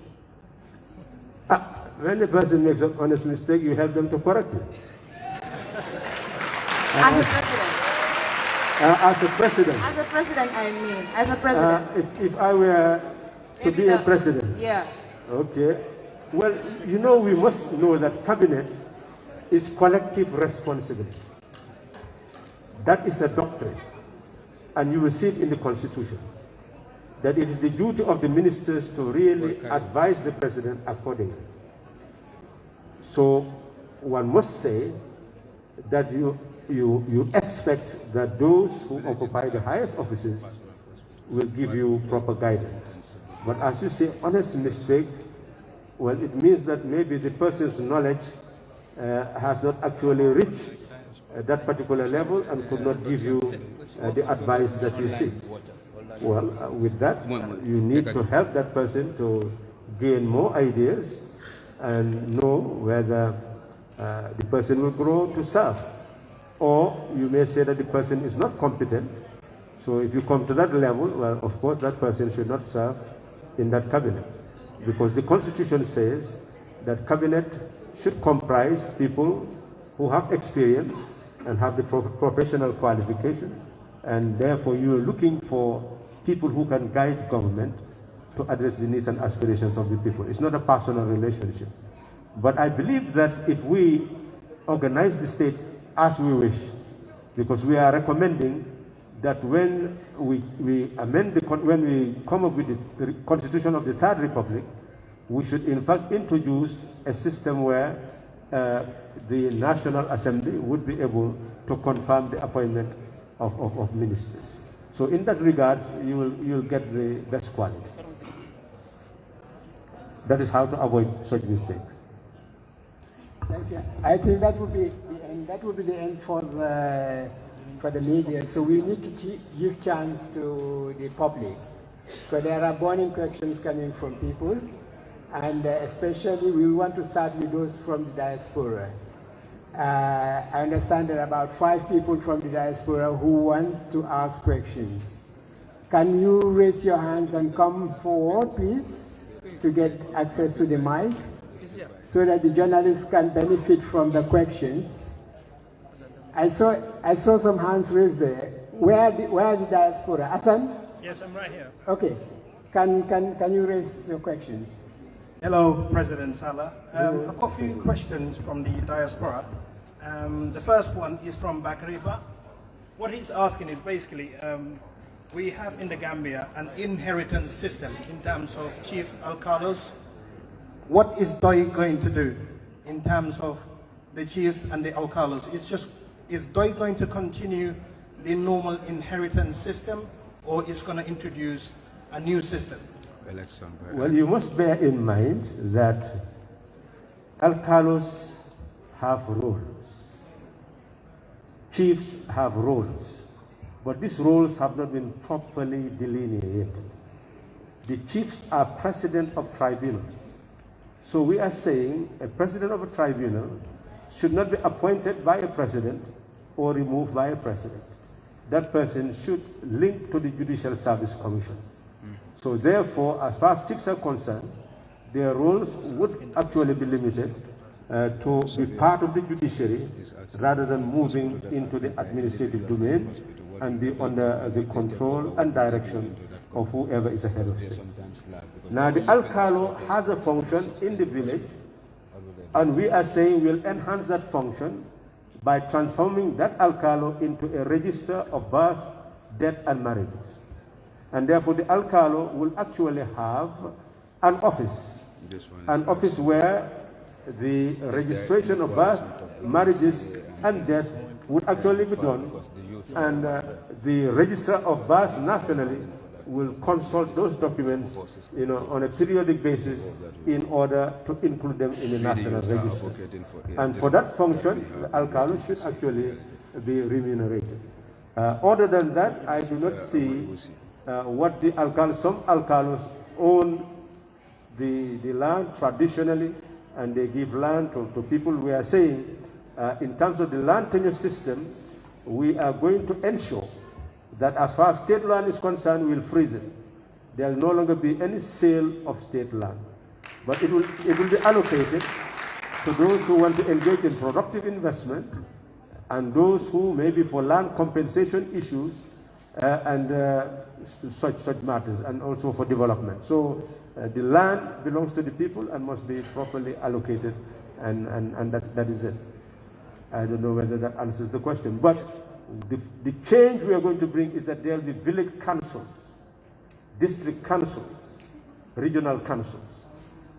When a person makes an honest mistake, you help them to correct it. As a president. As a president. As a president, I mean. As a president. If I were to be a president. Yeah. Okay. Well, you know, we must know that cabinet is collective responsibility. That is a doctrine. And you will see it in the Constitution. That it is the duty of the ministers to really advise the president accordingly. So one must say that you expect that those who occupy the highest offices will give you proper guidance. But as you say, honest mistake, well, it means that maybe the person's knowledge has not actually reached that particular level and could not give you the advice that you seek. Well, with that, you need to help that person to gain more ideas and know whether the person will grow to serve. Or you may say that the person is not competent. So if you come to that level, well, of course, that person should not serve in that cabinet. Because the Constitution says that cabinet should comprise people who have experience and have the professional qualification. And therefore, you are looking for people who can guide government to address the needs and aspirations of the people. It's not a personal relationship. But I believe that if we organize the state as we wish, because we are recommending that when we come up with the Constitution of the Third Republic, we should in fact introduce a system where the National Assembly would be able to confirm the appointment of ministers. So in that regard, you'll get the best quality. That is how to avoid such mistakes. Thank you. I think that would be the end. That would be the end for the media. So we need to give chance to the public. So there are burning questions coming from people, and especially we want to start with those from the diaspora. I understand there are about 5 people from the diaspora who want to ask questions. Can you raise your hands and come forward, please, to get access to the mic, so that the journalists can benefit from the questions? I saw some hands raised there. Where are the diaspora? Hassan? Yes, I'm right here. Okay. Can you raise your questions? Hello, President Saleh. I've got a few questions from the diaspora. The first one is from Bakariba. What he's asking is basically, we have in the Gambia an inheritance system in terms of chief alcalos. What is DOI going to do in terms of the chiefs and the alcalos? Is DOI going to continue the normal inheritance system, or is going to introduce a new system? Well, you must bear in mind that alcalos have roles. Chiefs have roles, but these roles have not been properly delineated. The chiefs are president of tribunals. So we are saying a president of a tribunal should not be appointed by a president or removed by a president. That person should link to the Judicial Service Commission. So therefore, as far as chiefs are concerned, their roles would actually be limited to be part of the judiciary rather than moving into the administrative domain and be under the control and direction of whoever is a head of state. Now the alcalo has a function in the village, and we are saying we'll enhance that function by transforming that alcalo into a register of birth, death, and marriages. And therefore the alcalo will actually have an office where the registration of birth, marriages, and death would actually be done, and the registrar of birth nationally will consult those documents, on a periodic basis in order to include them in the national register. And for that function, the alcalo should actually be remunerated. Other than that, I do not see what the alcalos, some alcalos own the land traditionally, and they give land to people. We are saying, in terms of the land tenure system, we are going to ensure that as far as state land is concerned, we'll freeze it. There will no longer be any sale of state land. But it will be allocated to those who want to engage in productive investment, and those who maybe for land compensation issues and such matters, and also for development. So the land belongs to the people and must be properly allocated, and that is it. I don't know whether that answers the question, but the change we are going to bring is that there will be village councils, district councils, regional councils,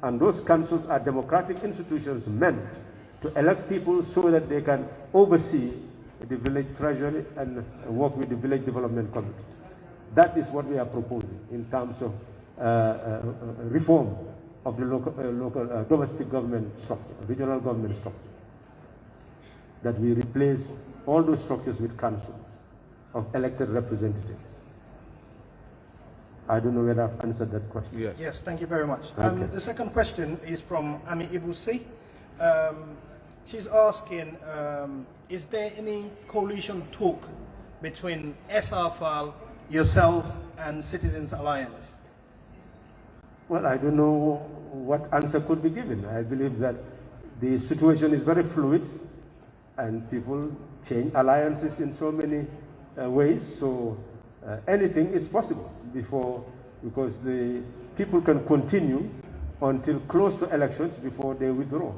and those councils are democratic institutions meant to elect people so that they can oversee the village treasury and work with the village development committee. That is what we are proposing in terms of reform of the local domestic government structure, regional government structure. That we replace all those structures with councils of elected representatives. I don't know whether I've answered that question. Yes. Yes, thank you very much. Okay. The second question is from Ami Ibusi. She's asking, is there any coalition talk between SRFAL, yourself, and Citizens Alliance? Well, I don't know what answer could be given. I believe that the situation is very fluid and people change alliances in so many ways. So anything is possible because the people can continue until close to elections before they withdraw.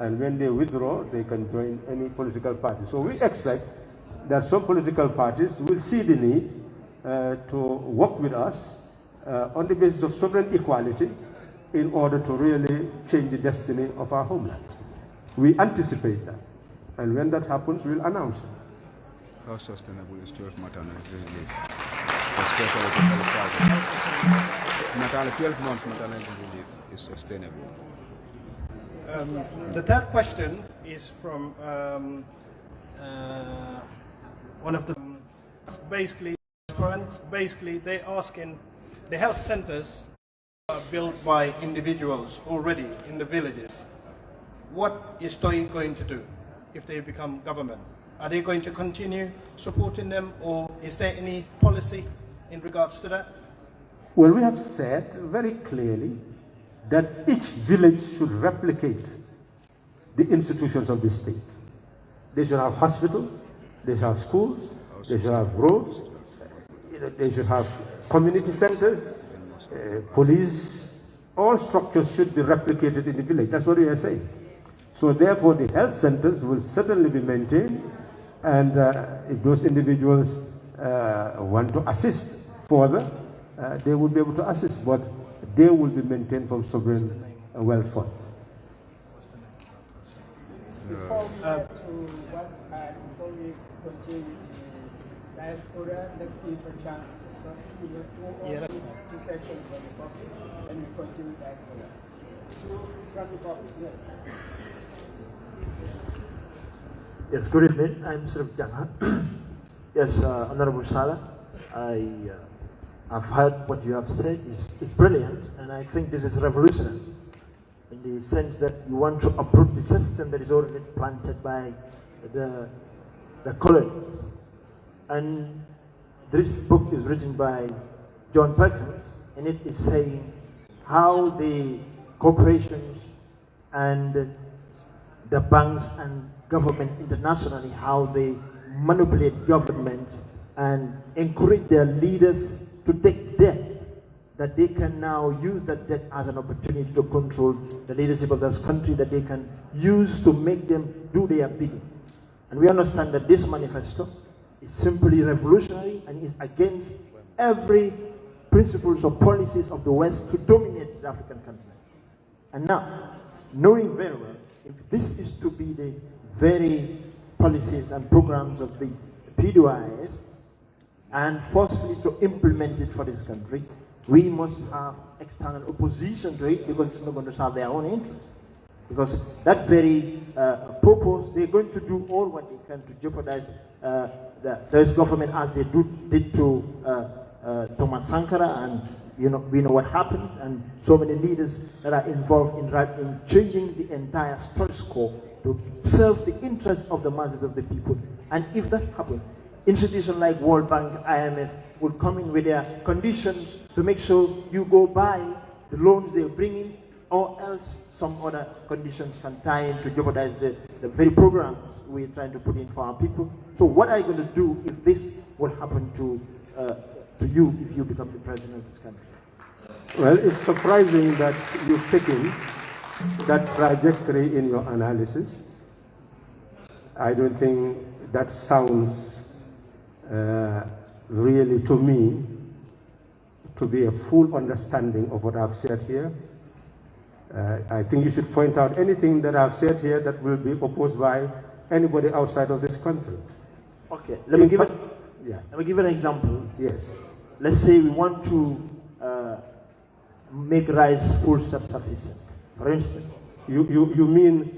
And when they withdraw, they can join any political party. So we expect that some political parties will see the need to work with us on the basis of sovereign equality in order to really change the destiny of our homeland. We anticipate that. And when that happens, we'll announce it. How sustainable is 12 maternity leave? 12 months maternity leave is sustainable. The third question is from one of the basically they're asking, the health centers are built by individuals already in the villages. What is TOI going to do if they become government? Are they going to continue supporting them, or is there any policy in regards to that? Well, we have said very clearly that each village should replicate the institutions of the state. They should have hospitals, they should have schools, they should have roads, they should have community centers, police. All structures should be replicated in the village. That's what we are saying. So therefore, the health centers will certainly be maintained, and if those individuals want to assist further, they will be able to assist, but they will be maintained from sovereign wealth fund. Before we get to before we continue the diaspora, let's give a chance to two questions from the public, and we continue diaspora. Two from the public, yes. Yes, good evening. I'm Mr. Jangha. Yes, Honorable Salah, I've heard what you have said. It's brilliant, and I think this is revolutionary in the sense that you want to uproot the system that is already planted by the colonies. And this book is written by John Perkins, and it is saying how the corporations and the banks and government internationally, how they manipulate governments and encourage their leaders to take debt, that they can now use that debt as an opportunity to control the leadership of this country, that they can use to make them do their bidding. And we understand that this manifesto is simply revolutionary and is against every principles or policies of the West to dominate the African continent. And now, knowing very well, if this is to be the very policies and programs of the PDOIS and forcefully to implement it for this country, we must have external opposition to it, because it's not going to serve their own interests. Because that very purpose, they're going to do all what they can to jeopardize this government, as they did to Thomas Sankara, and we know what happened, and so many leaders that are involved in changing the entire status quo to serve the interests of the masses of the people. And if that happens, institutions like World Bank, IMF will come in with their conditions to make sure you go buy the loans they're bringing, or else some other conditions can tie in to jeopardize the very programs we're trying to put in for our people. So what are you going to do if this will happen to you if you become the president of this country? Well, it's surprising that you've taken that trajectory in your analysis. I don't think that sounds really to me to be a full understanding of what I've said here. I think you should point out anything that I've said here that will be opposed by anybody outside of this country. Okay, let me give an example. Yes. Let's say we want to make rice full self-sufficient. For instance, you mean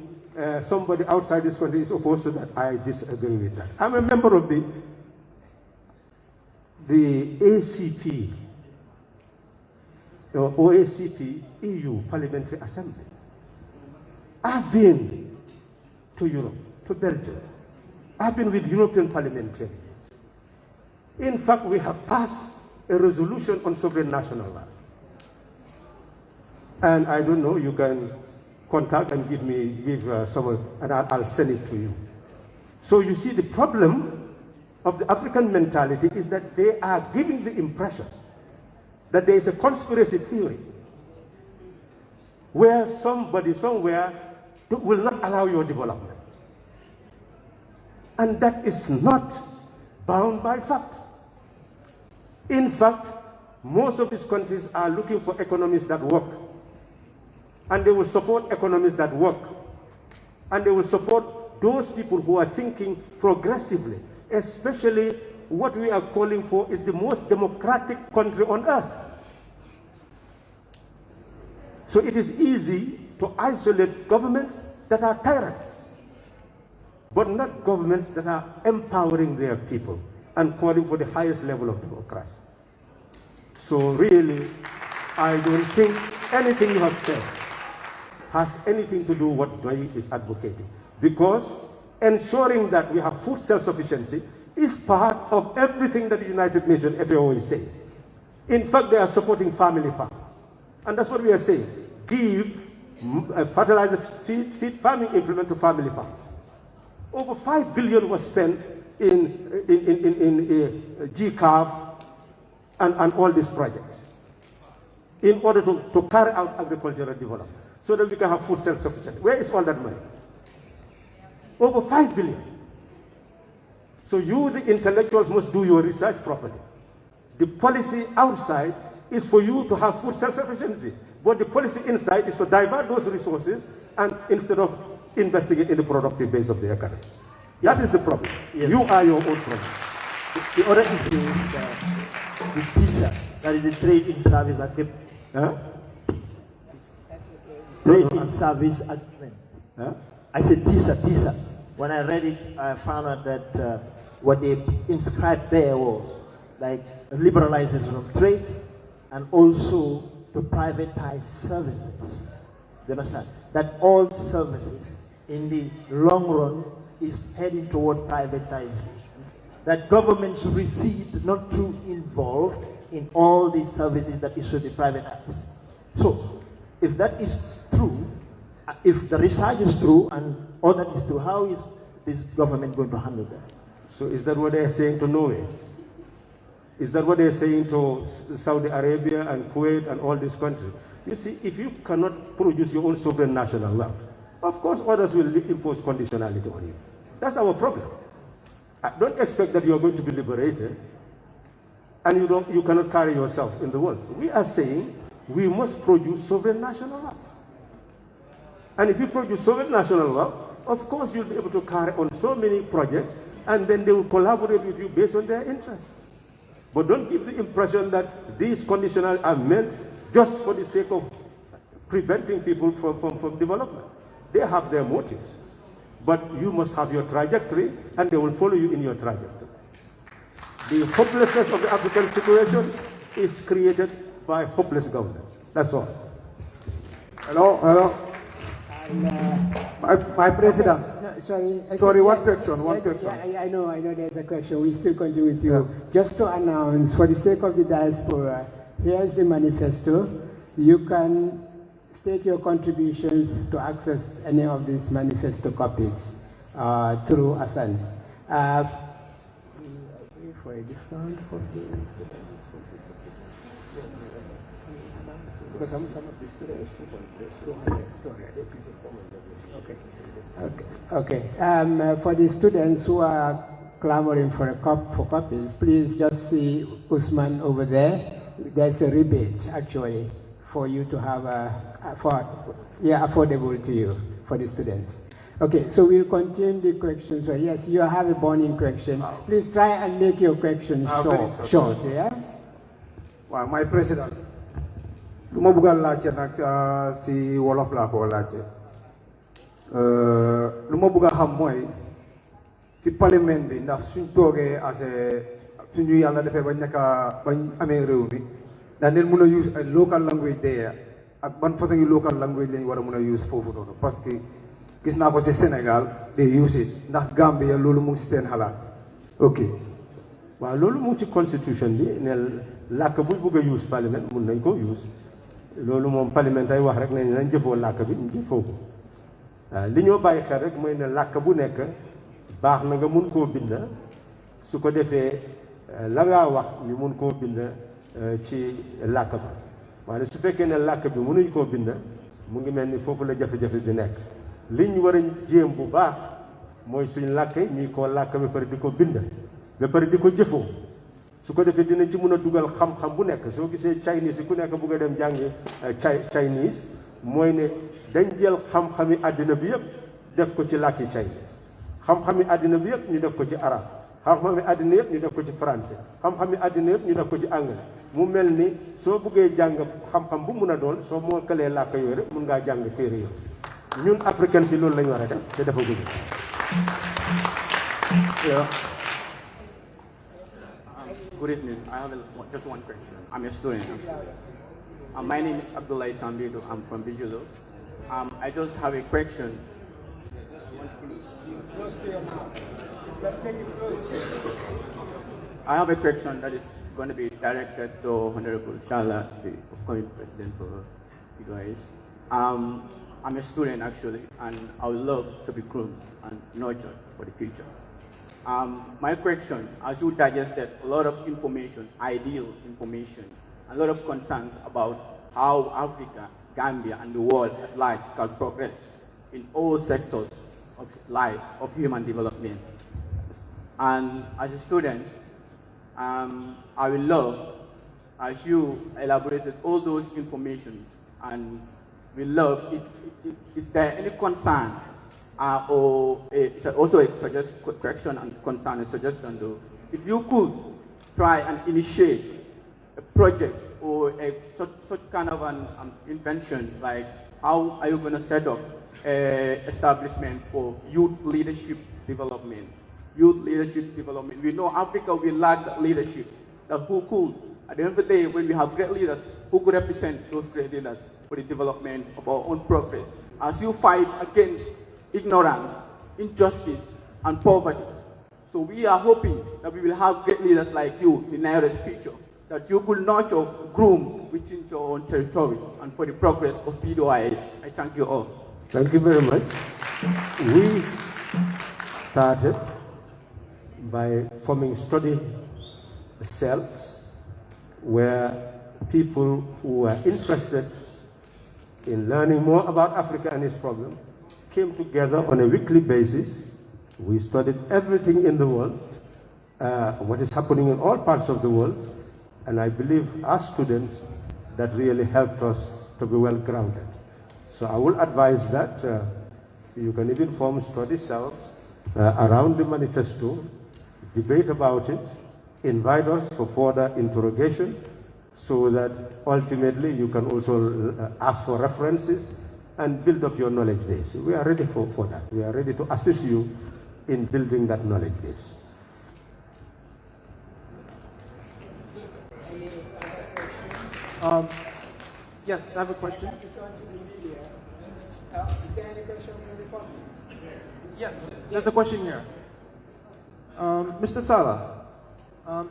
somebody outside this country is opposed to that? I disagree with that. I'm a member of the ACP, or OACP EU Parliamentary Assembly. I've been to Europe, to Belgium. I've been with European parliamentarians. In fact, we have passed a resolution on sovereign national land. And I don't know, you can contact and give someone, and I'll send it to you. So you see, the problem of the African mentality is that they are giving the impression that there is a conspiracy theory where somebody somewhere will not allow your development. And that is not bound by fact. In fact, most of these countries are looking for economies that work. And they will support economies that work. And they will support those people who are thinking progressively. Especially what we are calling for is the most democratic country on earth. So it is easy to isolate governments that are tyrants, but not governments that are empowering their people and calling for the highest level of democracy. So really, I don't think anything you have said has anything to do with what Doi is advocating. Because ensuring that we have food self-sufficiency is part of everything that the United Nations FAO is saying. In fact, they are supporting family farms. And that's what we are saying. Give fertilizer seed farming implement to family farms. Over 5 billion was spent in GCAV and all these projects in order to carry out agricultural development so that we can have food self-sufficiency. Where is all that money? Over 5 billion. So you, the intellectuals, must do your research properly. The policy outside is for you to have food self-sufficiency, but the policy inside is to divert those resources and instead of investing it in the productive base of the economy. That is the problem. Yes. You are your own problem. The other issue is the TISA, that is the Trade in Service Agreement. Trade in Service Agreement. I said TISA. When I read it, I found out that what they inscribed there was like liberalization of trade and also to privatize services. You understand? That all services in the long run is heading toward privatization. That governments recede not to involved in all these services that should be privatized. So, if that is true, if the research is true and all that is true, how is this government going to handle that? So is that what they are saying to Norway? Is that what they are saying to Saudi Arabia and Kuwait and all these countries? You see, if you cannot produce your own sovereign national wealth, of course others will impose conditionality on you. That's our problem. Don't expect that you are going to be liberated and you cannot carry yourself in the world. We are saying we must produce sovereign national wealth. And if you produce sovereign national wealth, of course you'll be able to carry on so many projects and then they will collaborate with you based on their interests. But don't give the impression that these conditionals are meant just for the sake of preventing people from development. They have their motives. But you must have your trajectory and they will follow you in your trajectory. The hopelessness of the African situation is created by hopeless governance. That's all. Hello. My president. Sorry, one question. I know there's a question. We still continue with you. Just to announce, for the sake of the diaspora, here's the manifesto. You can state your contribution to access any of these manifesto copies through ASAN. For a discount for because some of the students Okay. For the students who are clamoring for copies, please just see Usman over there. There's a rebate actually for you to have affordable to you for the students. Okay, so we'll continue the questions. So yes, you have a burning question. Please try and make your question short, yeah? Well, my president, lu ma bëggal laajte nag si wolof laa ko laajte lu ma bëgg a xam mooy ci parlement bi ndax suñ toogee suñu yàlla defee bañ nekk bañ amee réew mi ndax neen mën a use a local language there ak ban façon yi local language lañ war a mën a use foofu noonu parce que gis naa ko si Sénégal they use it ndax Gambia loolu mu ngi si seen xalaat ok waaw loolu mu ngi ci constitution bi ne làkk buñ bëgg a use parlement mun nañ ko use loolu moom parlement ay wax rek ne nañ jëfoo làkk bi ñu jëfoo ko waaw li ñoo bàyyi xel rek mooy ne làkk bu nekk baax na nga mun koo bind su ko defee la ngaa wax ñu mun koo bind ci làkk ba waaye su fekkee ne làkk bi mënuñ koo bind mu ngi mel ni foofu la jafe-jafe bi nekk liñ war a jéem bu baax mooy suñ làkk ñuy koo làkk ba pare di ko bind ba pare di ko jëfoo su ko defee dinañ ci mën a dugal xam-xam bu nekk soo gisee Chinese yi ku nekk bugg a dem jàngi Chinese mooy ne dañ jël xam-xami àddina bi yëpp def ko ci làkki Chinese xam-xami àddina bi yëpp ñu def ko ci arab xam-xami àddina yëpp ñu def ko ci français xam-xami àddina yëpp ñu def ko ci anglais mu mel ni soo buggee jàng xam-xam bu mun a doon soo moo kalee làkk yooyu rek mun ngaa jàng téere yooyu ñun africain si loolu la ñu war a def te dafa gudd. Good evening. I have just one question. I'm a student. My name is Abdullah Tambido. I'm from Bijulo. I just have a question. I have a question that is going to be directed to Honorable Shala, the upcoming president for PDOIS. I'm a student actually, and I would love to be groomed and nurtured for the future. My question, as you digested a lot of information, ideal information, a lot of concerns about how Africa, Gambia, and the world at large can progress in all sectors of life, of human development. And as a student, I will love, as you elaborated all those informations, and we love, is there any concern or also a correction and concern and suggestion though, if you could try and initiate a project or such kind of an invention, like how are you going to set up an establishment for youth leadership development? Youth leadership development. We know Africa, we lack leadership. That who could, at the end of the day, when we have great leaders, who could represent those great leaders for the development of our own progress? As you fight against ignorance, injustice, and poverty. So we are hoping that we will have great leaders like you in Nairobi's future, that you could nurture, groom within your own territory, and for the progress of PDOIS. I thank you all. Thank you very much. We started by forming study cells where people who are interested in learning more about Africa and its problems came together on a weekly basis. We studied everything in the world, what is happening in all parts of the world, and I believe our students, that really helped us to be well grounded. So I will advise that you can even form study cells around the manifesto, debate about it, invite us for further interrogation, so that ultimately you can also ask for references and build up your knowledge base. We are ready for that. We are ready to assist you in building that knowledge base. Yes, I have a question. Is there any question from the public? Yes, there's a question here. Mr. Salah,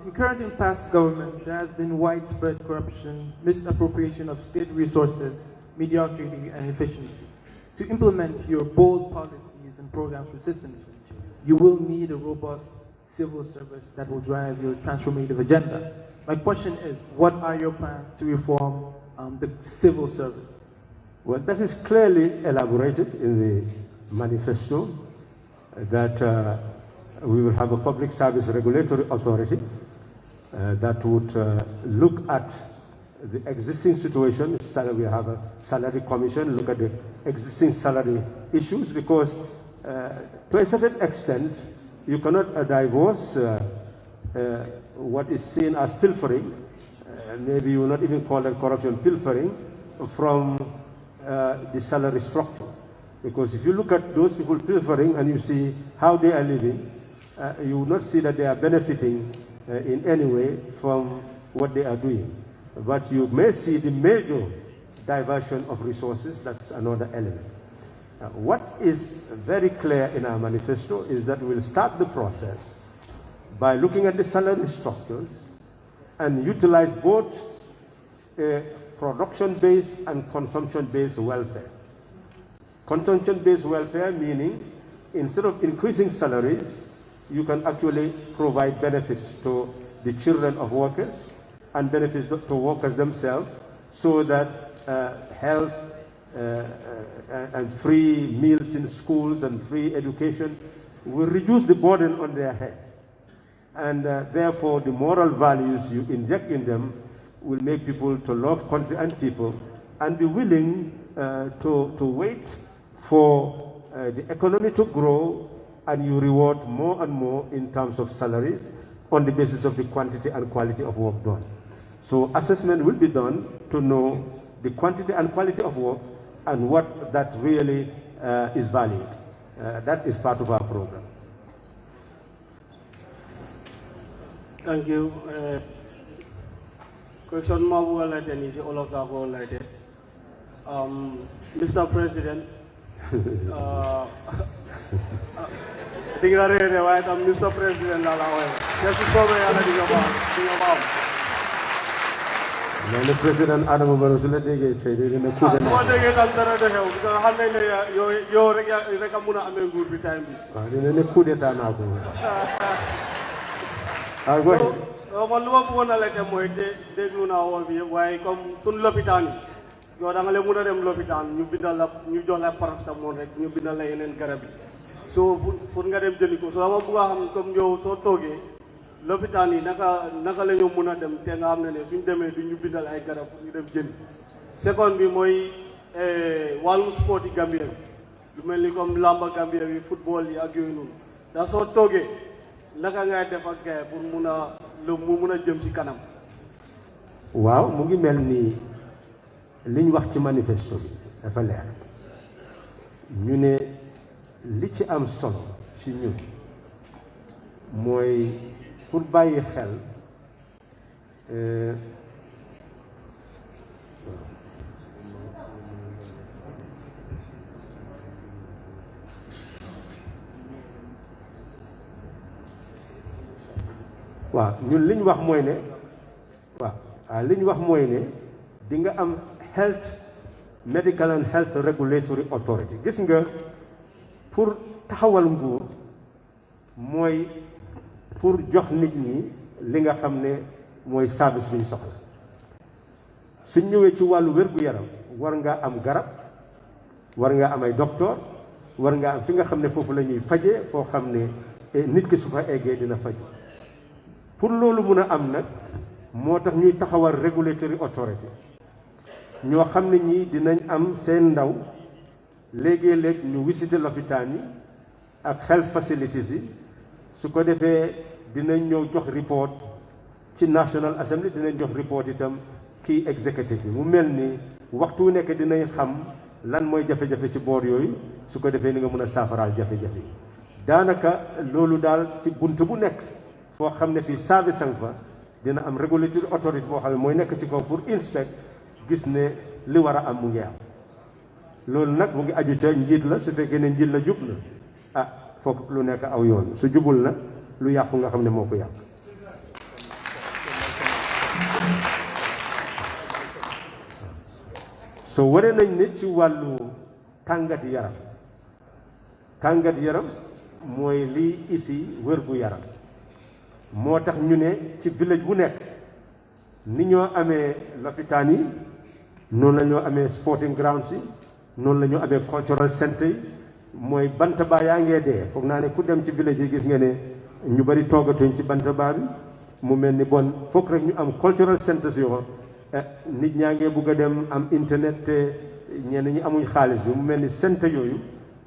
in current and past governments, there has been widespread corruption, misappropriation of state resources, mediocrity, and efficiency. To implement your bold policies and programs for system change, you will need a robust civil service that will drive your transformative agenda. My question is, what are your plans to reform the civil service? Well, that is clearly elaborated in the manifesto, that we will have a public service regulatory authority that would look at the existing situation. We have a salary commission, look at the existing salary issues, because to a certain extent, you cannot divorce what is seen as pilfering, maybe you will not even call it corruption, pilfering, from the salary structure. Because if you look at those people pilfering and you see how they are living, you will not see that they are benefiting in any way from what they are doing. But you may see the major diversion of resources. That's another element. What is very clear in our manifesto is that we'll start the process by looking at the salary structures and utilize both production-based and consumption-based welfare. Consumption-based welfare meaning instead of increasing salaries, you can actually provide benefits to the children of workers and benefits to workers themselves, so that health and free meals in schools and free education will reduce the burden on their head. And therefore, the moral values you inject in them will make people to love country and people and be willing to wait for the economy to grow, and you reward more and more in terms of salaries on the basis of the quantity and quality of work done. So assessment will be done to know the quantity and quality of work and what that really is valued. That is part of our program. Thank you. Question Mr. President, Mr. President, the President Adam Barroso la dege tay de na coup de sama dege dal dara de xew nga xamne ne yo rek amuna amé nguur bi time bi wa dina ne coup d'état na ko ah goy man luma bëggona la té moy déglu na wol bi waye comme sun l'hôpital yi yo da nga le mëna dem l'hôpital ñu bindal la ñu jox la paracetamol rek ñu bindal la yeneen garab yi so pour nga dem jëndi ko so ma bëgg xam comme yow so togué l'hôpital yi naka la ñu mën a dem te nga xam ne suñ demee du ñu bindal ay garab ñu dem jënd. Second bi mooy wàllum sport yi Gambia bi lu mel ni comme lamba Gambia bi football yi ak yooyu noonu da soo toogee naka ngay def ak gars pour mu mun a jëm ci kanam. waaw mu ngi mel ni liñ wax ci manifesto bi dafa leer ñu ne li ci am solo ci ñun mooy pour bàyyi xel waaw ñun liñ wax mooy ne waaw liñ wax mooy ne di nga am health medical and health regulatory authority. Gis nga pour taxawal nguur mooy pour jox nit ñi li nga xam ne mooy service bi ñu soxla. suñ ñëwee ci wàllu wér-gu-yaram war nga am garab, war nga am ay docteur, war nga am fi nga xam ne foofu la ñuy faje foo xam ne nit ki su fa eggee dina faj. pour loolu mun a am nag moo tax ñuy taxawal regulatory authority ñoo xam ne ñii dinañ am seen ndaw léegi-léeg ñu visiter lopitaan yi ak health facilities yi su ko defee dinañ ñëw jox report ci National Assembly, dinañ jox report itam kii executive bi mu mel ni waxtu wu nekk dinañ xam lan mooy jafe-jafe ci boor yooyu su ko defee ni nga mën a saafaraal jafe-jafe yi. daanaka loolu daal ci bunt bu nekk foo xam ne fii service ang fa dina am regulatory authority boo xam ne mooy nekk ci kaw pour inspect gis ne li war a am mu ngi am. loolu nag mu ngi aju ca njiit la, su fekkee ne njiit la jub na ah foog lu nekk aw yoon, su jubul na lu yàqu nga xam ne moo ko yàq. so waree nañ ne ci wàllu tàngat yaram mooy lii isi wër gu yaram moo tax ñu ne ci village bu nekk ni ñoo amee lopitaan yi noonu la ñoo amee sporting grounds yi noonu la ñoo amee cultural centre yi. mooy bantaba yaa ngee dee foog naa ne ku dem ci village yi gis nga ne ñu bari toogatuñ ci bantaba bi mu mel ni bon foog rek ñu am cultural centres yoo nit ñaa ngee bugg a dem am internet te ñenn ñi amuñ xaalis bi mu mel ni centre yooyu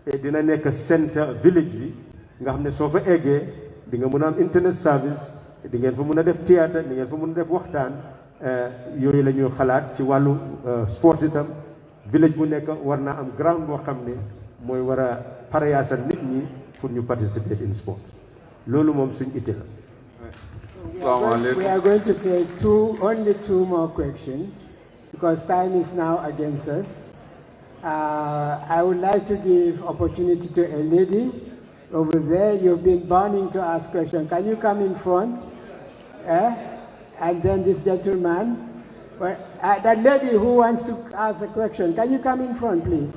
et dina nekk center village bi nga xam ne soo fa eggee di nga mën a am internet service di ngeen fa mën a def théâtre di ngeen fa mën a def waxtaan yooyu la ñuy xalaat ci wàllu sport itam village bu nekk war naa am ground boo xam ne mooy war a pareyaasal nit ñi pour ñu participer in sport loolu moom suñ itte la. We are going to take only two more questions because time is now against us. I would like to give opportunity to a lady over there. You've been burning to ask questions. Can you come in front? And then this gentleman. That lady who wants to ask a question, can you come in front, please?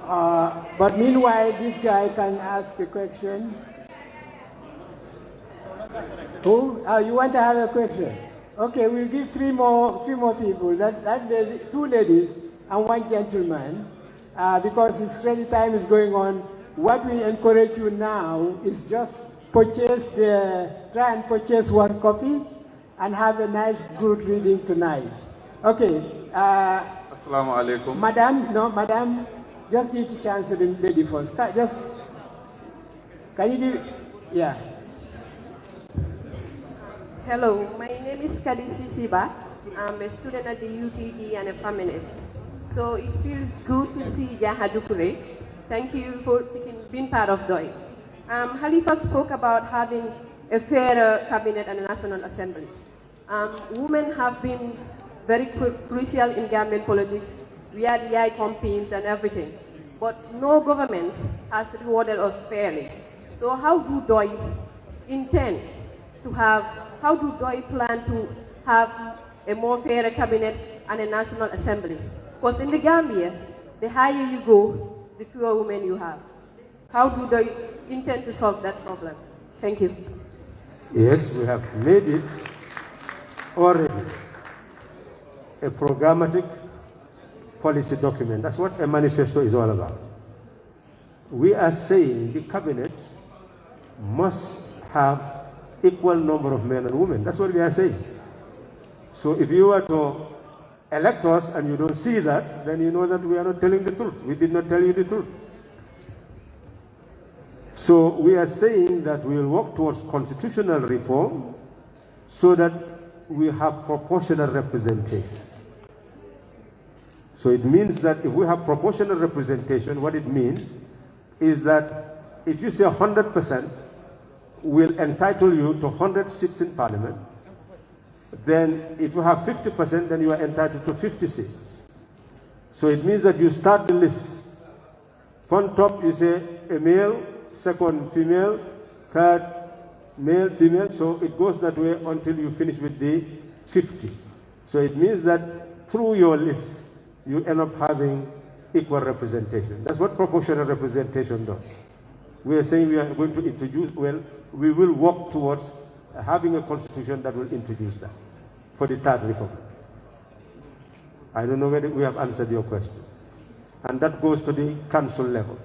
But meanwhile, this guy can ask a question. Who? You want to have a question? Okay, we'll give three more people. That lady, two ladies and one gentleman, because it's ready time is going on. What we encourage you now is just try and purchase one copy and have a nice, good reading tonight. Okay. Assalamu alaikum. Madam, just give the chance to the lady first. Can you give? Yeah. Hello, my name is Kadisi Siba. I'm a student at the UTD and a feminist. So it feels good to see Jahadukure. Thank you for being part of DOI. Halifa spoke about having a fairer cabinet and a national assembly. Women have been very crucial in Gambian politics. We had YI campaigns and everything. But no government has rewarded us fairly. So how do DOI plan to have a more fairer cabinet and a national assembly? Because in the Gambia, the higher you go, the fewer women you have. How do they intend to solve that problem? Thank you. Yes, we have made it already a programmatic policy document. That's what a manifesto is all about. We are saying the cabinet must have equal number of men and women. That's what we are saying. So if you were to elect us and you don't see that, then you know that we are not telling the truth. We did not tell you the truth. So we are saying that we will work towards constitutional reform so that we have proportional representation. So it means that if we have proportional representation, what it means is that if you say 100% will entitle you to 100 seats in parliament, then if you have 50%, then you are entitled to 50 seats. So it means that you start the list. From top you say a male, second female, third male, female, so it goes that way until you finish with the 50. So it means that through your list, you end up having equal representation. That's what proportional representation does. We are saying we are going to introduce, well, we will work towards having a constitution that will introduce that for the Third Republic. I don't know whether we have answered your question. And that goes to the council level.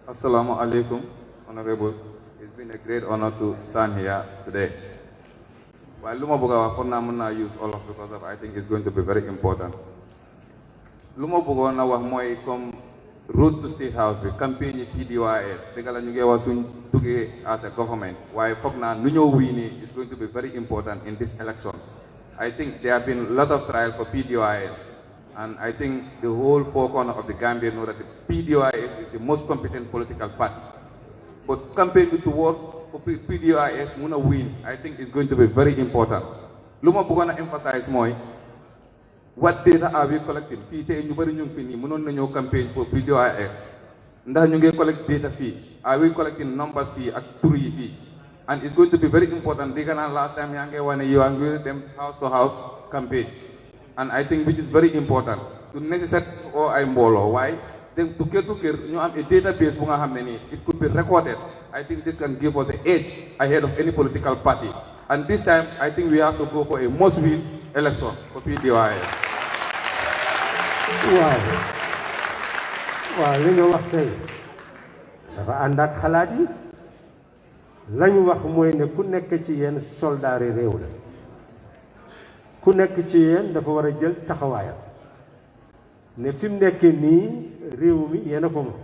Assalamu alaikum, Honorable. It's been a great honor to stand here today. While Luma Bugawa for now use all of because I think it's going to be very important. Luma Bugawa na wahmoy come road to State House with campaign PDOIS. Begala nyuge wasun tuge as a government. Why Fogna Nunyo Wini is going to be very important in this election. I think there have been a lot of trials for PDOIS. And I think the whole four corners of the Gambia know that the PDOIS is the most competent political party. But campaign towards PDOIS Muna win, I think is going to be very important. Luma Bugana emphasize more. What data are we collecting? Fee nobody new fini, Munon no campaign for PDOIS. Nda you collect data fee. Are we collecting numbers fee at 3 fee? And it's going to be very important. They can last time you and with them house to house campaign. And I think which is very important. To necessary or I'm why? Then to get you have a database it could be recorded. I think this can give us an edge ahead of any political party. And this time I think we have to go for a must-win election for PDOIS. Wow, li nga wax tey dafa ànd ak xalaat yi lañu wax mooy ne ku nekk ci yéen soldaari réew la ku nekk ci yéen dafa war a jël taxawaayam ne fi mu nekk nii réew mi yéen a ko moom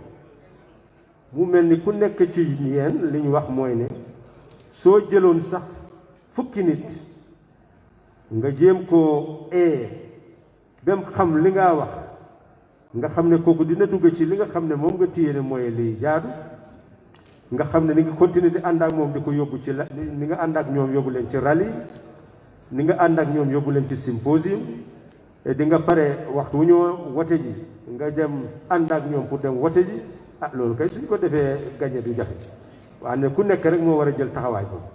mu mel ni ku nekk ci yéen li ñu wax mooy ne soo jëloon sax fukki nit nga jéem koo bem xam li nga wax nga xam ne kooku dina dugg ci li nga xam ne moom nga téye ne mooy liy jaadu nga xam ne ni nga continuer di ànd ak moom di ko yóbbu ci la ni nga ànd ak ñoom yóbbu leen ci rallye ni nga ànd ak ñoom yóbbu leen ci symposium di nga pare waxtu wu ñoo wote ji nga dem ànd ak ñoom pour dem wote ji loolu kay suñ ko defee gañe du jafe waaye ne ku nekk rek moo war a jël taxawaay boobu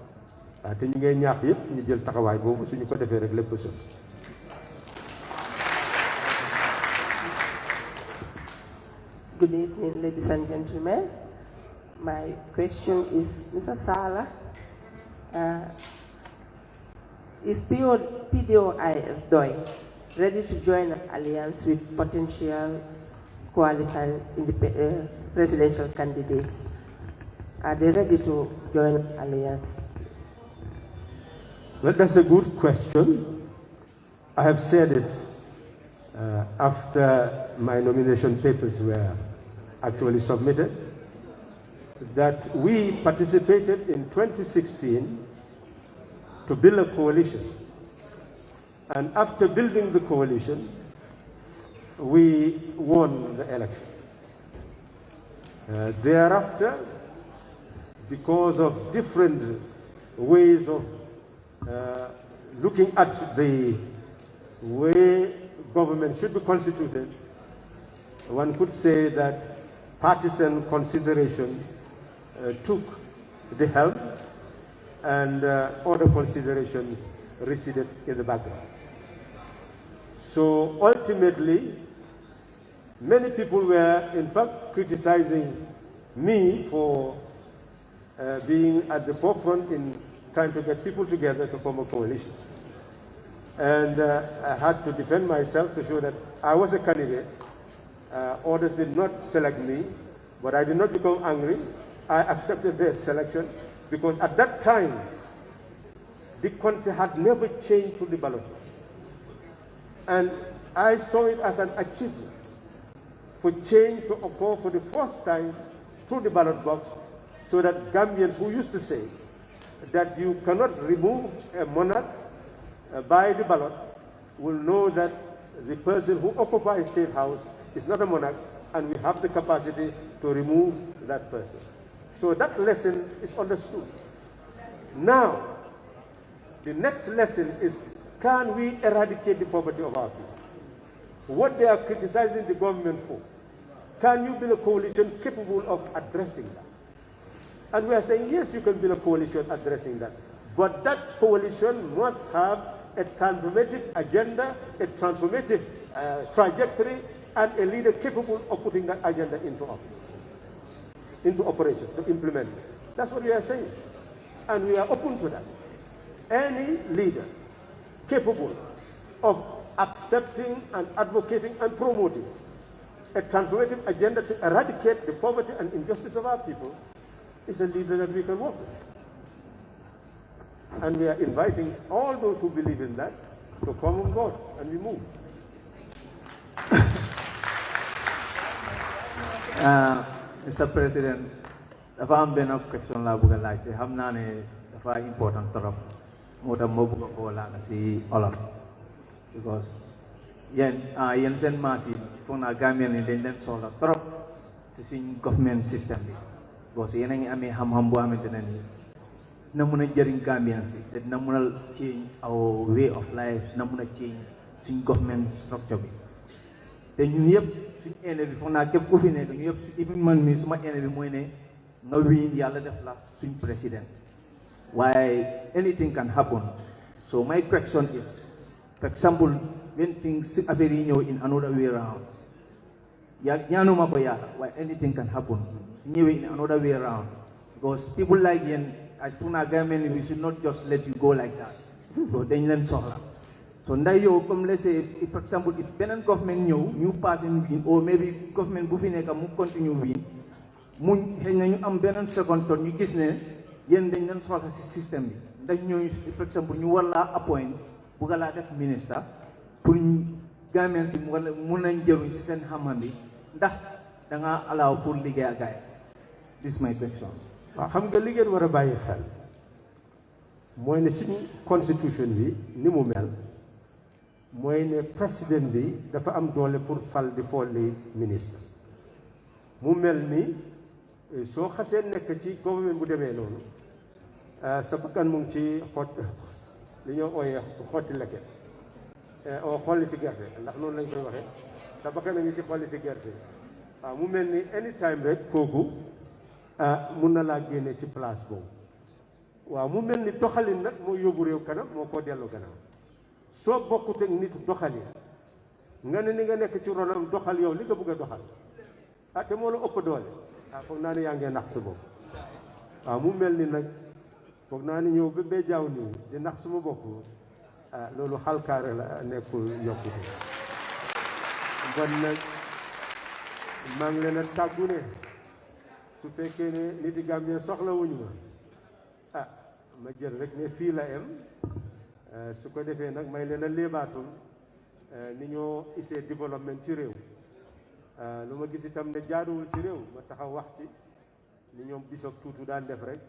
waaw te ñu ngay ñaax yëpp ñu jël taxawaay boobu suñu ko defee rek lépp sot Good evening, ladies and gentlemen. My question is, Mr. Sala, is PDOIS ready to join an alliance with potential qualified presidential candidates? Are they ready to join an alliance? Well, that's a good question. I have said it after my nomination papers were actually submitted, that we participated in 2016 to build a coalition. And after building the coalition, we won the election. Thereafter, because of different ways of looking at the way government should be constituted, one could say that partisan consideration took the helm and other considerations receded in the background. So ultimately, many people were in fact criticizing me for being at the forefront in trying to get people together to form a coalition. And I had to defend myself to show that I was a candidate. Others did not select me, but I did not become angry. I accepted their selection because at that time, the country had never changed through the ballot box. And I saw it as an achievement for change to occur for the first time through the ballot box, so that Gambians who used to say that you cannot remove a monarch by the ballot will know that the person who occupies State House is not a monarch, and we have the capacity to remove that person. So that lesson is understood. Now, the next lesson is, can we eradicate the poverty of our people? What they are criticizing the government for, can you build a coalition capable of addressing that? And we are saying, yes, you can build a coalition addressing that. But that coalition must have a transformative agenda, a transformative trajectory, and a leader capable of putting that agenda into operation, to implement it. That's what we are saying. And we are open to that. Any leader capable of accepting and advocating and promoting a transformative agenda to eradicate the poverty and injustice of our people is a leader that we can work with. And we are inviting all those who believe in that to come on board, and we move. Mr. President, dafa am benn question laa bëgg a laajte xam naa ne dafa important trop moo tax ma bëgg a koo laaka si Olof because yéen seen maas yi foog naa Gambien ni dañ leen soxla trop si suñ government system bi because yéen a ngi amee xam-xam boo xamante ne nii na mun a jëriñ Gambien si te na mun a change our way of life na mun a change suñ government structure bi te ñun yëpp suñ ene bi foog naa képp ku fi nekk ñu yëpp even man mi suma ene bi mooy ne nga win yàlla def la suñ président waaye anything can happen. So my question is, for example, when things affaire yi ñëw in another way around ñaanuma ko yàlla waaye anything can happen su ñëwee in another way around because people like yéen ak fu naa Gambien we should not just let you go like that so dañ leen soxla. So ndax yow comme let's say if, for example if beneen government ñëw ñu passé win or maybe government bu fi nekk mu continue win mu xëy na ñu am beneen second thought ñu gis ne yéen dañ leen soxla si système bi ndax ñooñu for example ñu war laa appoint bugga laa def ministre pour Gambian si mun nañ jëru si seen xam-xam bi ndax da nga allow pour liggéey ak gaay. This is my question. waaw xam nga li ngeen war a bàyyi xel mooy ne suñu constitution bi ni mu mel mooy ne président bi dafa am doole pour fal di folli ministre mu mel ni soo xasee nekk ci gouvernement bu demee noonu sa bakkan mu ngi ci li ñoo ooyee xotti leket o xolliti gerte ndax noonu lañ koy waxee sa bakkan a ngi ci xolliti gerte waaw mu mel ni anytime rek kooku mun na laa génne ci place boobu waaw mu mel ni doxalin nag moo yóbbu réew kanam moo ko dellu gannaaw soo bokkut ak nit doxalin nga ne ni nga nekk ci ronam doxal yow li nga bëgg a doxal te moo la ëpp doole foog naa ne yaa ngee nax sa bopp waaw mu mel ni nag foog naa ni ñëw ba bee jaaw nii di nax suma bopp loolu xalkaare la nekkul yokkute kon nag maa ngi leen a tàggu ne su fekkee ne nit yi Gambie soxla wuñu ma ma jël rek ne fii la em su ko defee nag may leen a léebaatul ni ñoo isee développement ci réew lu ma gis itam ne jaaduwul ci réew ma taxaw wax ci ni ñoom Bishop Tuutu daan def rek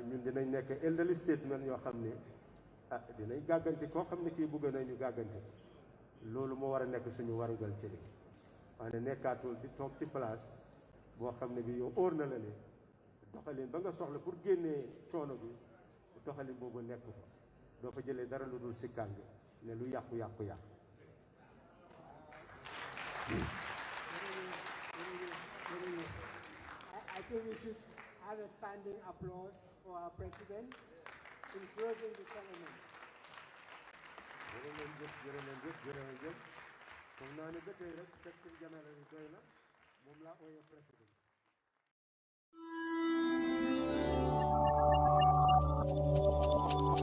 ñun dinañ nekk elderly statesman yoo xam ne dinañ gàggante koo xam ne kii bëgg nañu gàggante loolu moo war a nekk suñu warugal ci li waaye nekkaatul di toog ci place boo xam ne bi yow óor na la ne doxalin ba nga soxla pour génnee coono bi doxalin boobu nekk fa doo fa jëlee dara lu dul sikkaan bi ne lu yàqu. I think we should have a standing applause for our president in closing the ceremony. jërëjëf foog naa ne ba tey rek secrétaire général yi doy na moom laa ooyee président